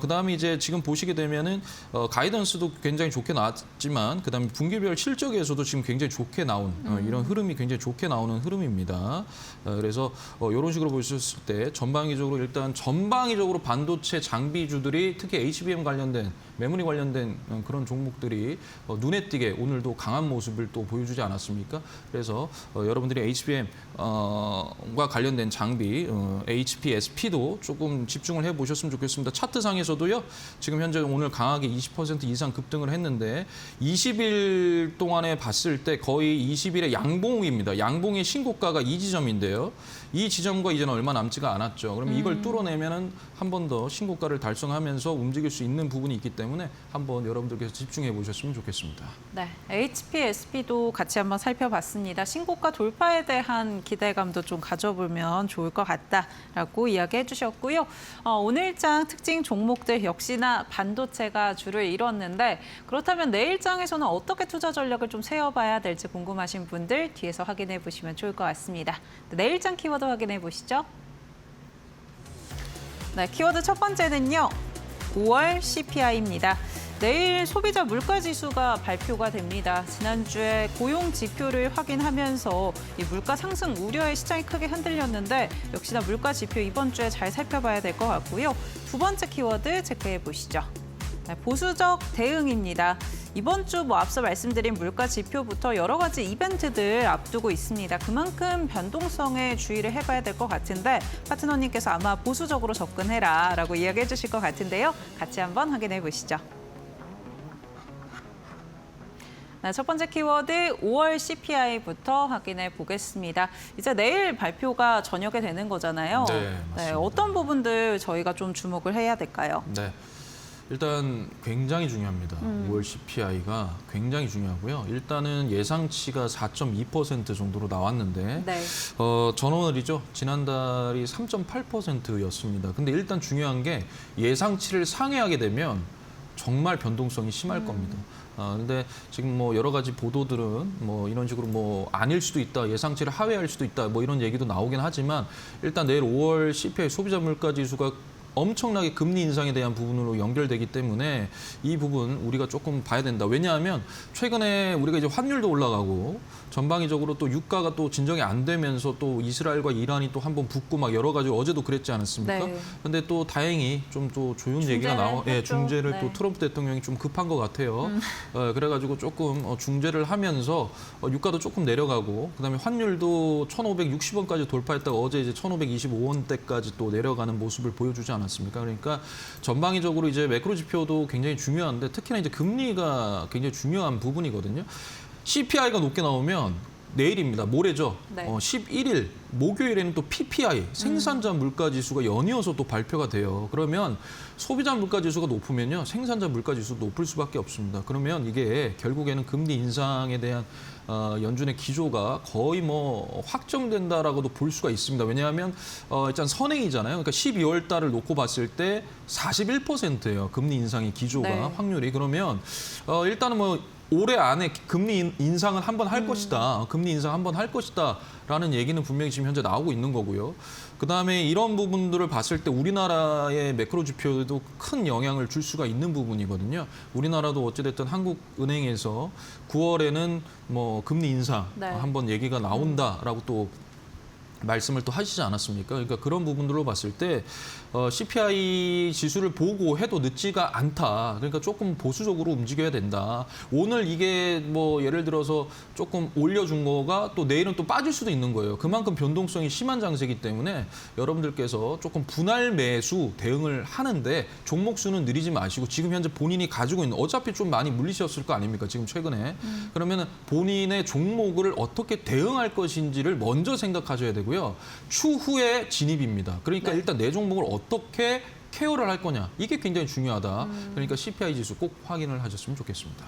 그다음에 이제 지금 보시게 되면은 가이던스도 굉장히 좋게 나왔지만 그다음에 분기별 실적에서도 지금 굉장히 좋게 나온 이런 흐름이 굉장히 좋게 나오는 흐름입니다. 그래서 이런 식으로 보셨을 때 전방위적으로 반도체 장비주들이 특히 HBM 관련된 메모리 관련된 그런 종목들이 눈에 띄게 오늘도 강한 모습을 또 보여주지 않았습니까? 그래서 여러분들이 HBM과 관련된 장비 HPSP도 조금 집중을 해보셨으면 좋겠습니다. 차트상에서도요. 지금 현재 오늘 강하게 20% 이상 급등을 했는데 20일 동안에 봤을 때 거의 20일의 양봉입니다. 양봉의 신고가가 이 지점인데요. 이 지점과 이제는 얼마 남지가 않았죠. 그러면 이걸 뚫어내면은 한 번 더 신고가를 달성하면서 움직일 수 있는 부분이 있기 때문에 한번 여러분들께서 집중해 보셨으면 좋겠습니다. 네, HPSP도 같이 한번 살펴봤습니다. 신고가 돌파에 대한 기대감도 좀 가져보면 좋을 것 같다라고 이야기해 주셨고요. 오늘장 특징 종목들 역시나 반도체가 줄을 이뤘는데 그렇다면 내일장에서는 어떻게 투자 전략을 좀 세워봐야 될지 궁금하신 분들 뒤에서 확인해 보시면 좋을 것 같습니다. 내일장 키워드 확인해 보시죠. 네, 키워드 첫 번째는요. 5월 CPI입니다. 내일 소비자 물가 지수가 발표가 됩니다. 지난주에 고용 지표를 확인하면서 이 물가 상승 우려에 시장이 크게 흔들렸는데 역시나 물가 지표 이번 주에 잘 살펴봐야 될 것 같고요. 두 번째 키워드 체크해 보시죠. 네, 보수적 대응입니다. 이번 주 앞서 말씀드린 물가 지표부터 여러 가지 이벤트들 앞두고 있습니다. 그만큼 변동성에 주의를 해봐야 될 것 같은데 파트너님께서 아마 보수적으로 접근해라라고 이야기해 주실 것 같은데요. 같이 한번 확인해 보시죠. 네, 첫 번째 키워드 5월 CPI부터 확인해 보겠습니다. 이제 내일 발표가 저녁에 되는 거잖아요. 네, 맞습니다. 어떤 부분들 저희가 좀 주목을 해야 될까요? 네. 일단 굉장히 중요합니다. 5월 CPI가 굉장히 중요하고요. 일단은 예상치가 4.2% 정도로 나왔는데 네. 전월이죠. 지난달이 3.8%였습니다. 근데 일단 중요한 게 예상치를 상회하게 되면 정말 변동성이 심할 겁니다. 근데 지금 뭐 여러 가지 보도들은 뭐 이런 식으로 뭐 아닐 수도 있다, 예상치를 하회할 수도 있다, 뭐 이런 얘기도 나오긴 하지만 일단 내일 5월 CPI 소비자 물가 지수가 엄청나게 금리 인상에 대한 부분으로 연결되기 때문에 이 부분 우리가 조금 봐야 된다. 왜냐하면 최근에 우리가 이제 환율도 올라가고 전방위적으로 또 유가가 또 진정이 안 되면서 또 이스라엘과 이란이 또 한번 붙고 막 여러 가지 어제도 그랬지 않았습니까? 네. 근데 또 다행히 좀 또 좋은 얘기가 중재를 네. 또 트럼프 대통령이 좀 급한 것 같아요. 그래가지고 조금 중재를 하면서 유가도 조금 내려가고 그다음에 환율도 1,560원까지 돌파했다가 어제 이제 1,525원대까지 또 내려가는 모습을 보여주지 않았습니까? 그러니까 전방위적으로 이제 매크로 지표도 굉장히 중요한데 특히나 이제 금리가 굉장히 중요한 부분이거든요. CPI가 높게 나오면 내일입니다. 모레죠. 네. 11일 목요일에는 또 PPI 생산자 물가 지수가 연이어서 또 발표가 돼요. 그러면 소비자 물가 지수가 높으면요. 생산자 물가 지수도 높을 수밖에 없습니다. 그러면 이게 결국에는 금리 인상에 대한 연준의 기조가 거의 뭐 확정된다라고도 볼 수가 있습니다. 왜냐하면 일단 선행이잖아요. 그러니까 12월 달을 놓고 봤을 때 41%예요. 금리 인상의 기조가 네. 확률이. 그러면 일단은 뭐 올해 안에 금리 인상은 한번 할 것이다. 금리 인상 한번 할 것이다라는 얘기는 분명히 지금 현재 나오고 있는 거고요. 그다음에 이런 부분들을 봤을 때 우리나라의 매크로 지표에도 큰 영향을 줄 수가 있는 부분이거든요. 우리나라도 어찌됐든 한국은행에서 9월에는 뭐 금리 인상 네. 한번 얘기가 나온다라고 또 말씀을 또 하시지 않았습니까? 그러니까 그런 부분들로 봤을 때 CPI 지수를 보고 해도 늦지가 않다. 그러니까 조금 보수적으로 움직여야 된다. 오늘 이게 뭐 예를 들어서 조금 올려준 거가 또 내일은 또 빠질 수도 있는 거예요. 그만큼 변동성이 심한 장세이기 때문에 여러분들께서 조금 분할 매수 대응을 하는데 종목 수는 느리지 마시고 지금 현재 본인이 가지고 있는 어차피 좀 많이 물리셨을 거 아닙니까? 지금 최근에. 그러면 본인의 종목을 어떻게 대응할 것인지를 먼저 생각하셔야 되고요. 추후에 진입입니다. 그러니까 네. 일단 내 종목을 어떻게 케어를 할 거냐. 이게 굉장히 중요하다. 그러니까 CPI 지수 꼭 확인을 하셨으면 좋겠습니다.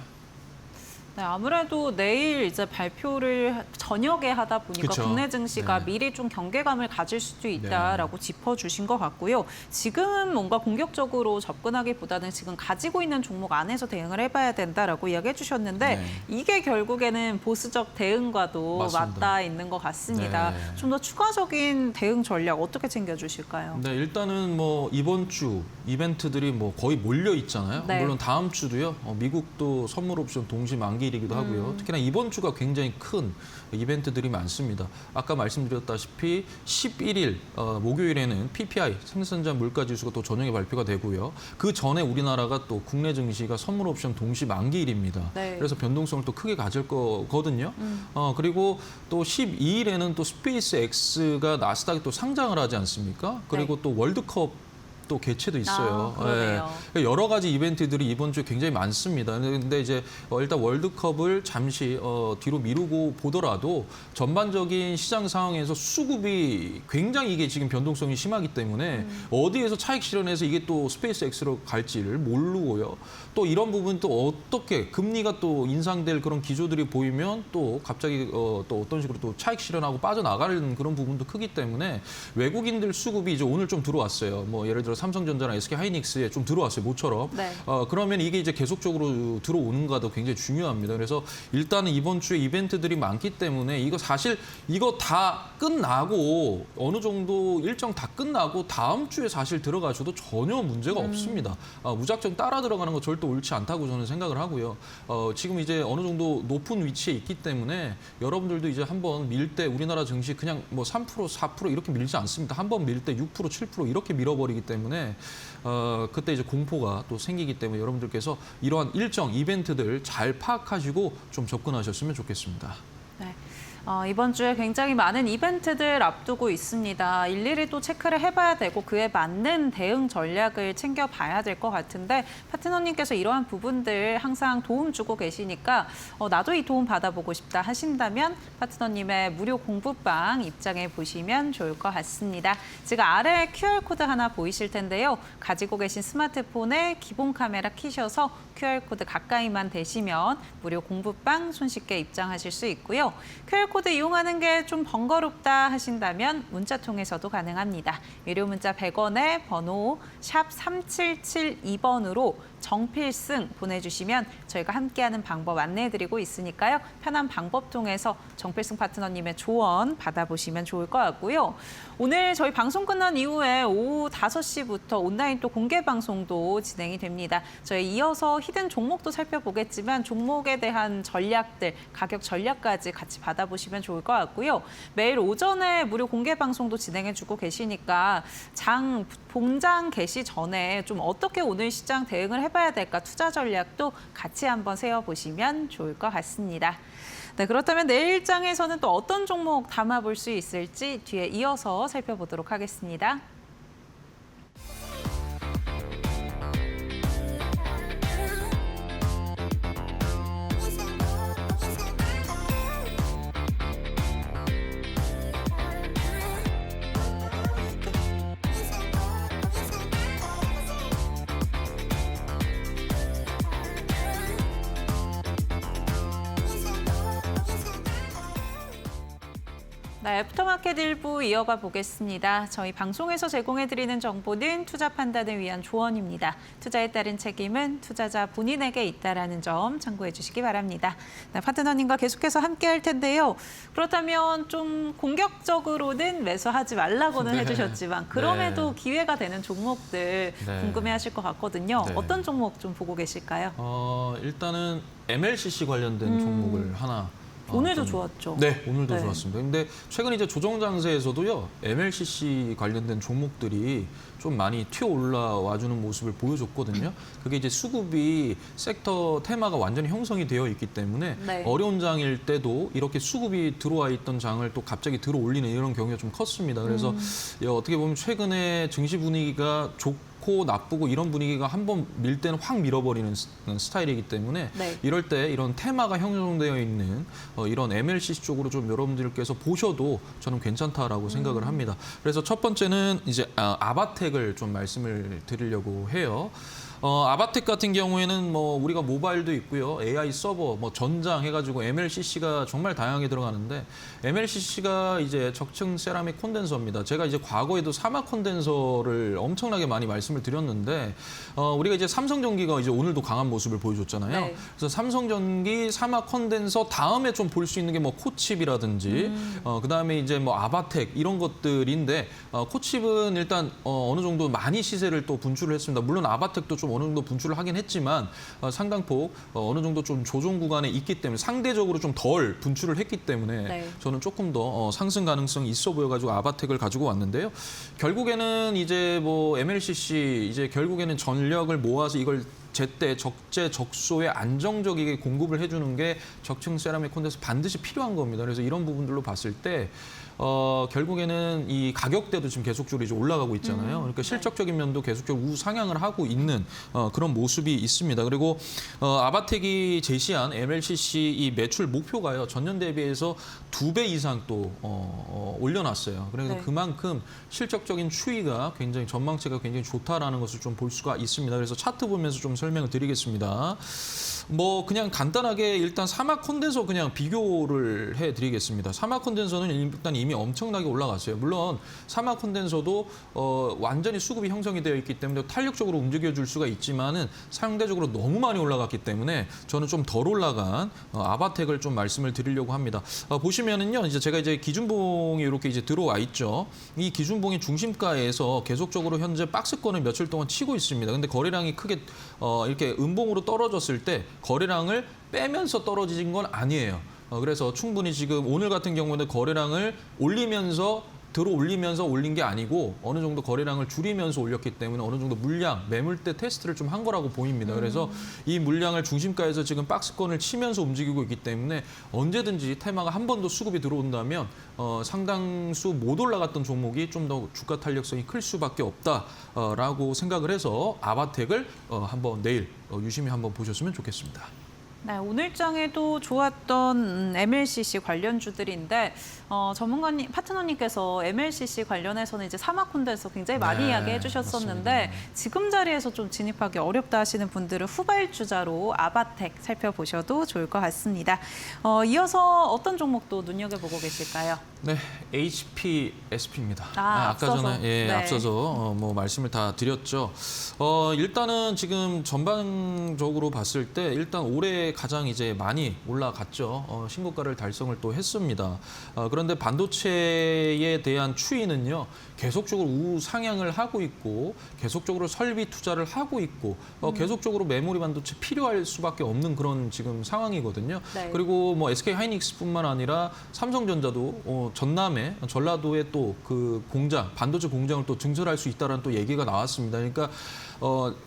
네, 아무래도 내일 이제 발표를 저녁에 하다 보니까 그쵸. 국내 증시가 네. 미리 좀 경계감을 가질 수도 있다라고 짚어주신 것 같고요. 지금은 뭔가 공격적으로 접근하기보다는 지금 가지고 있는 종목 안에서 대응을 해봐야 된다라고 이야기해 주셨는데 네. 이게 결국에는 보수적 대응과도 맞습니다. 맞닿아 있는 것 같습니다. 네. 좀 더 추가적인 대응 전략 어떻게 챙겨주실까요? 네, 일단은 뭐 이번 주 이벤트들이 뭐 거의 몰려 있잖아요. 네. 물론 다음 주도요. 미국도 선물 옵션 동시 만기일이기도 하고요. 특히나 이번 주가 굉장히 큰 이벤트들이 많습니다. 아까 말씀드렸다시피 11일 목요일에는 PPI 생산자 물가 지수가 또 저녁에 발표가 되고요. 그 전에 우리나라가 또 국내 증시가 선물 옵션 동시 만기일입니다. 네. 그래서 변동성을 또 크게 가질 거거든요. 그리고 또 12일에는 또 스페이스 X가 나스닥에 또 상장을 하지 않습니까? 그리고 네. 또 월드컵 또 개최도 있어요. 아, 그러네요. 여러 가지 이벤트들이 이번 주에 굉장히 많습니다. 근데 이제 일단 월드컵을 잠시 뒤로 미루고 보더라도 전반적인 시장 상황에서 수급이 굉장히 이게 지금 변동성이 심하기 때문에 어디에서 차익 실현해서 이게 또 스페이스 X로 갈지를 모르고요. 또 이런 부분 또 어떻게 금리가 또 인상될 그런 기조들이 보이면 또 갑자기 또 어떤 식으로 또 차익 실현하고 빠져나가는 그런 부분도 크기 때문에 외국인들 수급이 이제 오늘 좀 들어왔어요. 뭐 예를 들어 삼성전자나 SK하이닉스에 좀 들어왔어요. 모처럼. 네. 그러면 이게 이제 계속적으로 들어오는가도 굉장히 중요합니다. 그래서 일단은 이번 주에 이벤트들이 많기 때문에 이거 사실 이거 다 끝나고 어느 정도 일정 다 끝나고 다음 주에 사실 들어가셔도 전혀 문제가 없습니다. 무작정 따라 들어가는 거 절대 옳지 않다고 저는 생각을 하고요. 지금 이제 어느 정도 높은 위치에 있기 때문에 여러분들도 이제 한번 밀 때 우리나라 증시 그냥 뭐 3%, 4% 이렇게 밀지 않습니다. 한번 밀 때 6%, 7% 이렇게 밀어버리기 때문에 그때 이제 공포가 또 생기기 때문에 여러분들께서 이러한 일정 이벤트들 잘 파악하시고 좀 접근하셨으면 좋겠습니다. 네. 이번 주에 굉장히 많은 이벤트들 앞두고 있습니다. 일일이 또 체크를 해봐야 되고 그에 맞는 대응 전략을 챙겨봐야 될 것 같은데 파트너님께서 이러한 부분들 항상 도움 주고 계시니까 나도 이 도움 받아보고 싶다 하신다면 파트너님의 무료 공부방 입장해 보시면 좋을 것 같습니다. 지금 아래에 QR코드 하나 보이실 텐데요. 가지고 계신 스마트폰에 기본 카메라 키셔서 QR코드 가까이만 대시면 무료 공부방 손쉽게 입장하실 수 있고요. QR코드 QR코드 이용하는 게 좀 번거롭다 하신다면 문자 통해서도 가능합니다. 유료 문자 100원에 번호 샵 3772번으로 정필승 보내주시면 저희가 함께하는 방법 안내해드리고 있으니까요. 편한 방법 통해서 정필승 파트너님의 조언 받아보시면 좋을 것 같고요. 오늘 저희 방송 끝난 이후에 오후 5시부터 온라인 또 공개 방송도 진행이 됩니다. 저희 이어서 히든 종목도 살펴보겠지만 종목에 대한 전략들, 가격 전략까지 같이 받아보시면 좋을 것 같고요. 매일 오전에 무료 공개 방송도 진행해주고 계시니까 봉장 개시 전에 좀 어떻게 오늘 시장 대응을 해봐야 될까 투자 전략도 같이 한번 세워보시면 좋을 것 같습니다. 네, 그렇다면 내일 장에서는 또 어떤 종목 담아볼 수 있을지 뒤에 이어서 살펴보도록 하겠습니다. 네, 애프터마켓 1부 이어가 보겠습니다. 저희 방송에서 제공해드리는 정보는 투자 판단을 위한 조언입니다. 투자에 따른 책임은 투자자 본인에게 있다는 점 참고해 주시기 바랍니다. 네, 파트너님과 계속해서 함께할 텐데요. 그렇다면 좀 공격적으로는 매수하지 말라고는 네. 해주셨지만 그럼에도 기회가 되는 종목들 네. 궁금해하실 것 같거든요. 네. 어떤 종목 좀 보고 계실까요? 일단은 MLCC 관련된 종목을 하나. 오늘도 좀- 좋았죠. 네, 오늘도 네. 좋았습니다. 근데 최근 이제 조정 장세에서도요, MLCC 관련된 종목들이 좀 많이 튀어 올라와 주는 모습을 보여줬거든요. 그게 이제 수급이 섹터 테마가 완전히 형성이 되어 있기 때문에 네. 어려운 장일 때도 이렇게 수급이 들어와 있던 장을 또 갑자기 들어 올리는 이런 경우가 좀 컸습니다. 그래서 어떻게 보면 최근에 증시 분위기가 좋고 나쁘고 이런 분위기가 한번 밀 때는 확 밀어버리는 스타일이기 때문에 네. 이럴 때 이런 테마가 형성되어 있는 이런 MLCC 쪽으로 좀 여러분들께서 보셔도 저는 괜찮다라고 생각을 합니다. 그래서 첫 번째는 이제 아바텍을 좀 말씀을 드리려고 해요. 아바텍 같은 경우에는 뭐 우리가 모바일도 있고요, AI 서버, 뭐 전장 해가지고 MLCC가 정말 다양하게 들어가는데 MLCC가 이제 적층 세라믹 콘덴서입니다. 제가 이제 과거에도 사막 콘덴서를 엄청나게 많이 말씀을 드렸는데 우리가 이제 삼성전기가 이제 오늘도 강한 모습을 보여줬잖아요. 네. 그래서 삼성전기 사막 콘덴서 다음에 좀 볼 수 있는 게 뭐 코칩이라든지 그다음에 이제 뭐 아바텍 이런 것들인데 코칩은 일단 어느 정도 많이 시세를 또 분출을 했습니다. 물론 아바텍도 좀 어느 정도 분출을 하긴 했지만 상당폭 어느 정도 좀 조정 구간에 있기 때문에 상대적으로 좀 덜 분출을 했기 때문에 네. 저는 조금 더 상승 가능성이 있어 보여가지고 아바텍을 가지고 왔는데요. 결국에는 이제 뭐 MLCC 이제 결국에는 전력을 모아서 이걸 제때 적재적소에 안정적이게 공급을 해주는 게 적층 세라믹 콘덴서 반드시 필요한 겁니다. 그래서 이런 부분들로 봤을 때 결국에는 이 가격대도 지금 계속적으로 이제 올라가고 있잖아요. 그러니까 실적적인 면도 계속적으로 우상향을 하고 있는 그런 모습이 있습니다. 그리고 아바텍이 제시한 MLCC 이 매출 목표가요, 전년 대비해서 2배 이상 또 올려놨어요. 그래서 네. 그만큼 실적적인 추이가 굉장히 전망치가 굉장히 좋다라는 것을 좀 볼 수가 있습니다. 그래서 차트 보면서 좀 설명을 드리겠습니다. 뭐 그냥 간단하게 일단 사막 콘덴서 그냥 비교를 해드리겠습니다. 사막 콘덴서는 일단 이미 엄청나게 올라갔어요. 물론 사막 콘덴서도 완전히 수급이 형성이 되어 있기 때문에 탄력적으로 움직여줄 수가 있지만은 상대적으로 너무 많이 올라갔기 때문에 저는 좀 덜 올라간 아바텍을 좀 말씀을 드리려고 합니다. 보시면은요, 이제 제가 이제 기준봉이 이렇게 이제 들어와 있죠. 이 기준봉의 중심가에서 계속적으로 현재 박스권을 며칠 동안 치고 있습니다. 근데 거래량이 크게 이렇게 음봉으로 떨어졌을 때 거래량을 빼면서 떨어진 건 아니에요. 그래서 충분히 지금 오늘 같은 경우는 거래량을 올리면서 올린 게 아니고 어느 정도 거래량을 줄이면서 올렸기 때문에 어느 정도 물량, 매물대 테스트를 좀 한 거라고 보입니다. 그래서 이 물량을 중심가에서 지금 박스권을 치면서 움직이고 있기 때문에 언제든지 테마가 한 번 더 수급이 들어온다면 상당수 못 올라갔던 종목이 좀 더 주가 탄력성이 클 수밖에 없다라고 생각을 해서 아바텍을 한번 내일 유심히 한번 보셨으면 좋겠습니다. 네, 오늘장에도 좋았던 MLCC 관련주들인데 전문가님, 파트너님께서 MLCC 관련해서는 이제 사마콘대에서 굉장히 많이 네, 이야기해 주셨었는데 맞습니다. 지금 자리에서 좀 진입하기 어렵다 하시는 분들은 후발주자로 아바텍 살펴보셔도 좋을 것 같습니다. 이어서 어떤 종목도 눈여겨보고 계실까요? 네, HPSP입니다. 앞서서. 아까 전에 네. 앞서서 뭐 말씀을 다 드렸죠. 일단은 지금 전반적으로 봤을 때 일단 올해 가장 이제 많이 올라갔죠. 신고가를 달성을 또 했습니다. 그런데 반도체에 대한 추이는요. 계속적으로 우상향을 하고 있고 계속적으로 설비 투자를 하고 있고 계속적으로 메모리 반도체 필요할 수밖에 없는 그런 지금 상황이거든요. 네. 그리고 뭐 SK 하이닉스뿐만 아니라 삼성전자도 전남에 전라도에 또 그 공장 반도체 공장을 또 증설할 수 있다라는 또 얘기가 나왔습니다. 그러니까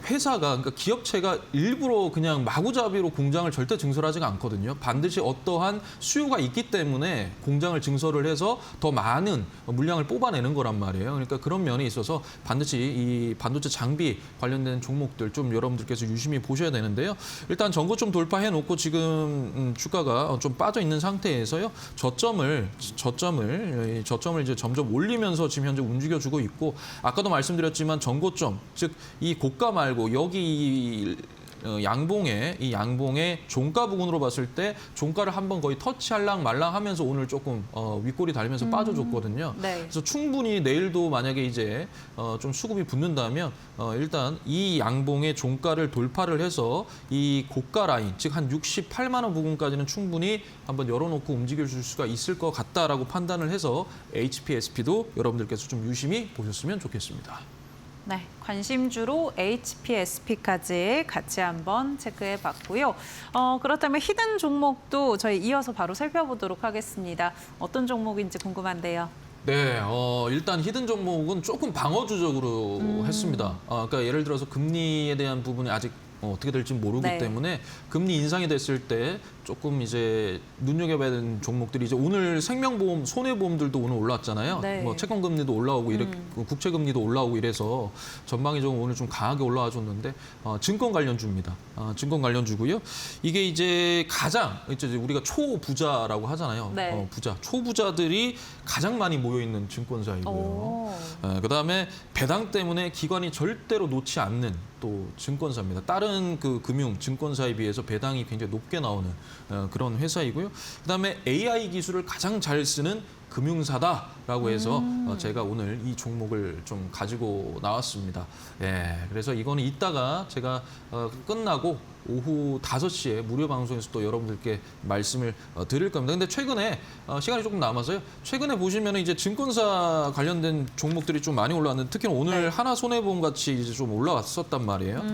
회사가 그러니까 기업체가 일부러 그냥 마구잡이로 공장을 절대 증설하지가 않거든요. 반드시 어떠한 수요가 있기 때문에 공장을 증설을 해서 더 많은 물량을 뽑아내는 거란 말이에요. 그러니까 그런 면에 있어서 반드시 이 반도체 장비 관련된 종목들 좀 여러분들께서 유심히 보셔야 되는데요. 일단 전고점 돌파해 놓고 지금 주가가 좀 빠져 있는 상태에서요. 저점을 이제 점점 올리면서 지금 현재 움직여주고 있고 아까도 말씀드렸지만 전고점 즉 이 고가 말고 여기 양봉의 종가 부근으로 봤을 때 종가를 한번 거의 터치할랑 말랑 하면서 오늘 조금 윗골이 달리면서 빠져줬거든요. 네. 그래서 충분히 내일도 만약에 이제 좀 수급이 붙는다면 일단 이 양봉의 종가를 돌파를 해서 이 고가 라인 즉 한 68만 원 부근까지는 충분히 한번 열어놓고 움직여줄 수가 있을 것 같다라고 판단을 해서 HPSP도 여러분들께서 좀 유심히 보셨으면 좋겠습니다. 네, 관심주로 HPSP까지 같이 한번 체크해 봤고요. 그렇다면 히든 종목도 저희 이어서 바로 살펴보도록 하겠습니다. 어떤 종목인지 궁금한데요. 네, 일단 히든 종목은 조금 방어주적으로 했습니다. 그러니까 예를 들어서 금리에 대한 부분이 아직 어떻게 될지 모르기 네. 때문에 금리 인상이 됐을 때 조금 이제 눈여겨봐야 되는 종목들이 이제 오늘 생명보험, 손해보험들도 오늘 올라왔잖아요. 네. 뭐 채권금리도 올라오고 이렇게 국채금리도 올라오고 이래서 전망이 좀 오늘 좀 강하게 올라와줬는데 증권 관련주입니다. 증권 관련주고요. 이게 이제 가장 이제 우리가 초부자라고 하잖아요. 네. 부자, 초부자들이 가장 많이 모여 있는 증권사이고요. 오. 그다음에 배당 때문에 기관이 절대로 놓지 않는 또 증권사입니다. 다른 그 금융 증권사에 비해서 배당이 굉장히 높게 나오는 그런 회사이고요. 그다음에 AI 기술을 가장 잘 쓰는 금융사다라고 해서 제가 오늘 이 종목을 좀 가지고 나왔습니다. 예, 그래서 이거는 이따가 제가 끝나고 오후 5시에 무료 방송에서 또 여러분들께 말씀을 드릴 겁니다. 근데 최근에 시간이 조금 남아서요. 최근에 보시면 이제 증권사 관련된 종목들이 좀 많이 올라왔는데 특히 오늘 네. 하나손해보험 같이 이제 좀 올라왔었단 말이에요.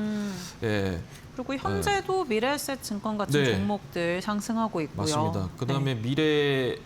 예. 그리고 현재도 미래에셋 증권 같은 네. 종목들 상승하고 있고요. 맞습니다. 그다음에 네. 미래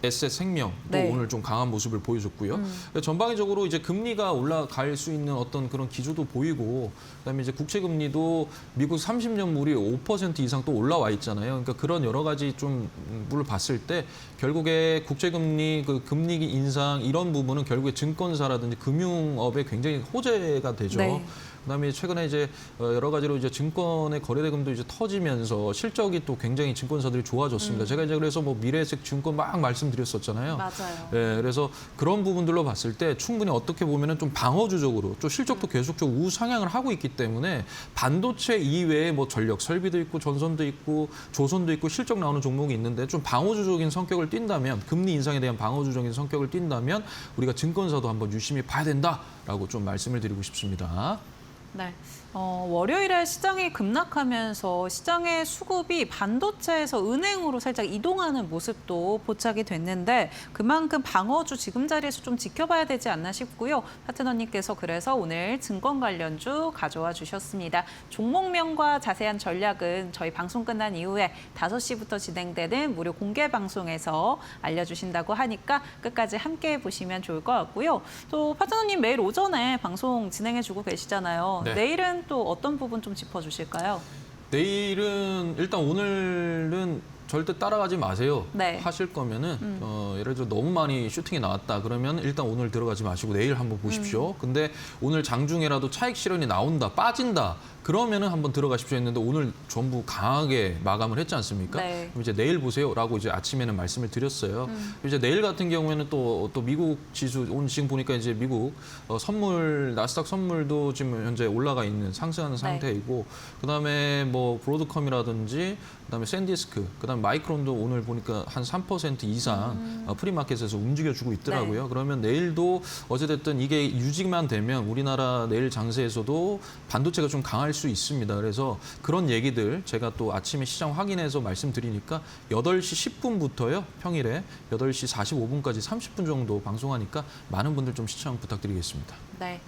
에셋 생명도 네. 오늘 좀 강한 모습을 보여줬고요. 전방위적으로 이제 금리가 올라갈 수 있는 어떤 그런 기조도 보이고, 그다음에 이제 국채 금리도 미국 30년물이 5% 이상 또 올라와 있잖아요. 그러니까 그런 여러 가지 좀 물을 봤을 때 결국에 국채 금리, 그 금리 인상 이런 부분은 결국에 증권사라든지 금융업에 굉장히 호재가 되죠. 네. 그다음에 최근에 이제 여러 가지로 이제 증권의 거래 대금도 이제 터지면서 실적이 또 굉장히 증권사들이 좋아졌습니다. 제가 이제 그래서 뭐 미래에셋 증권 막 말씀드렸었잖아요. 맞아요. 예, 그래서 그런 부분들로 봤을 때 충분히 어떻게 보면은 좀 방어주적으로 또 실적도 계속적으로 우상향을 하고 있기 때문에 반도체 이외에 뭐 전력 설비도 있고 전선도 있고 조선도 있고 실적 나오는 종목이 있는데 좀 방어주적인 성격을 띈다면 금리 인상에 대한 방어주적인 성격을 띈다면 우리가 증권사도 한번 유심히 봐야 된다라고 좀 말씀을 드리고 싶습니다. 네. 월요일에 시장이 급락하면서 시장의 수급이 반도체에서 은행으로 살짝 이동하는 모습도 포착이 됐는데 그만큼 방어주 지금 자리에서 좀 지켜봐야 되지 않나 싶고요. 파트너님께서 그래서 오늘 증권 관련주 가져와 주셨습니다. 종목명과 자세한 전략은 저희 방송 끝난 이후에 5시부터 진행되는 무료 공개 방송에서 알려주신다고 하니까 끝까지 함께 보시면 좋을 것 같고요. 또 파트너님 매일 오전에 방송 진행해주고 계시잖아요. 네. 내일은 또 어떤 부분 좀 짚어주실까요? 내일은 일단 오늘은 절대 따라가지 마세요. 네. 하실 거면은 예를 들어 너무 많이 슈팅이 나왔다 그러면 일단 오늘 들어가지 마시고 내일 한번 보십시오. 근데 오늘 장중에라도 차익 실현이 나온다, 빠진다 그러면은 한번 들어가십시오 했는데 오늘 전부 강하게 마감을 했지 않습니까? 네. 그럼 이제 내일 보세요라고 이제 아침에는 말씀을 드렸어요. 이제 내일 같은 경우에는 또 미국 지수 오늘 지금 보니까 이제 미국 선물 나스닥 선물도 지금 현재 올라가 있는 상승하는 상태이고 그다음에 뭐 브로드컴이라든지 그다음에 샌디스크, 그다음에 마이크론도 오늘 보니까 한 3% 이상 프리마켓에서 움직여주고 있더라고요. 그러면 내일도 어찌됐든 이게 유지만 되면 우리나라 내일 장세에서도 반도체가 좀 강할 수 있습니다. 그래서 그런 얘기들 제가 또 아침에 시장 확인해서 말씀드리니까 8시 10분부터요. 평일에 8시 45분까지 30분 정도 방송하니까 많은 분들 좀 시청 부탁드리겠습니다. 네.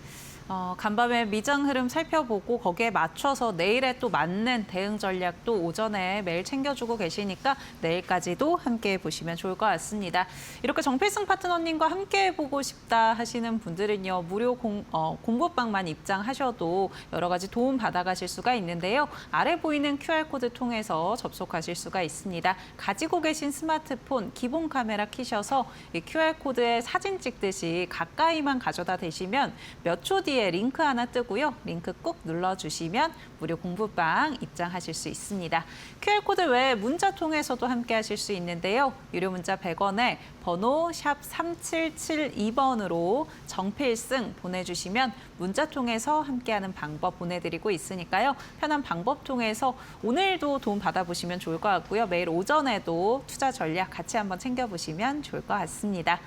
간밤에 미장 흐름 살펴보고 거기에 맞춰서 내일에 또 맞는 대응 전략도 오전에 매일 챙겨주고 계시니까 내일까지도 함께해 보시면 좋을 것 같습니다. 이렇게 정필승 파트너님과 함께해 보고 싶다 하시는 분들은요. 무료 공부방만 입장하셔도 여러 가지 도움 받아가실 수가 있는데요. 아래 보이는 QR코드 통해서 접속하실 수가 있습니다. 가지고 계신 스마트폰 기본 카메라 켜셔서 이 QR코드에 사진 찍듯이 가까이만 가져다 대시면 몇 초 뒤에 링크 하나 뜨고요. 링크 꾹 눌러주시면 무료 공부방 입장하실 수 있습니다. QR코드 외에 문자 통해서도 함께 하실 수 있는데요. 유료 문자 100원에 번호 샵 3772번으로 정필승 보내주시면 문자 통해서 함께하는 방법 보내드리고 있으니까요. 편한 방법 통해서 오늘도 도움 받아보시면 좋을 것 같고요. 매일 오전에도 투자 전략 같이 한번 챙겨보시면 좋을 것 같습니다.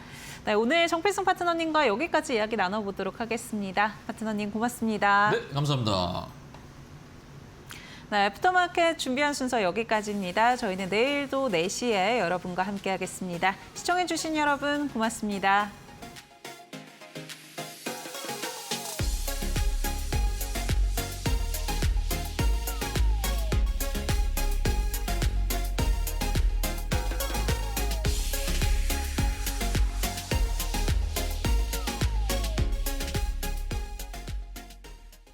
네, 오늘 정필승 파트너님과 여기까지 이야기 나눠보도록 하겠습니다. 파트너님 고맙습니다. 네, 감사합니다. 네, 애프터마켓 준비한 순서 여기까지입니다. 저희는 내일도 4시에 여러분과 함께하겠습니다. 시청해주신 여러분 고맙습니다.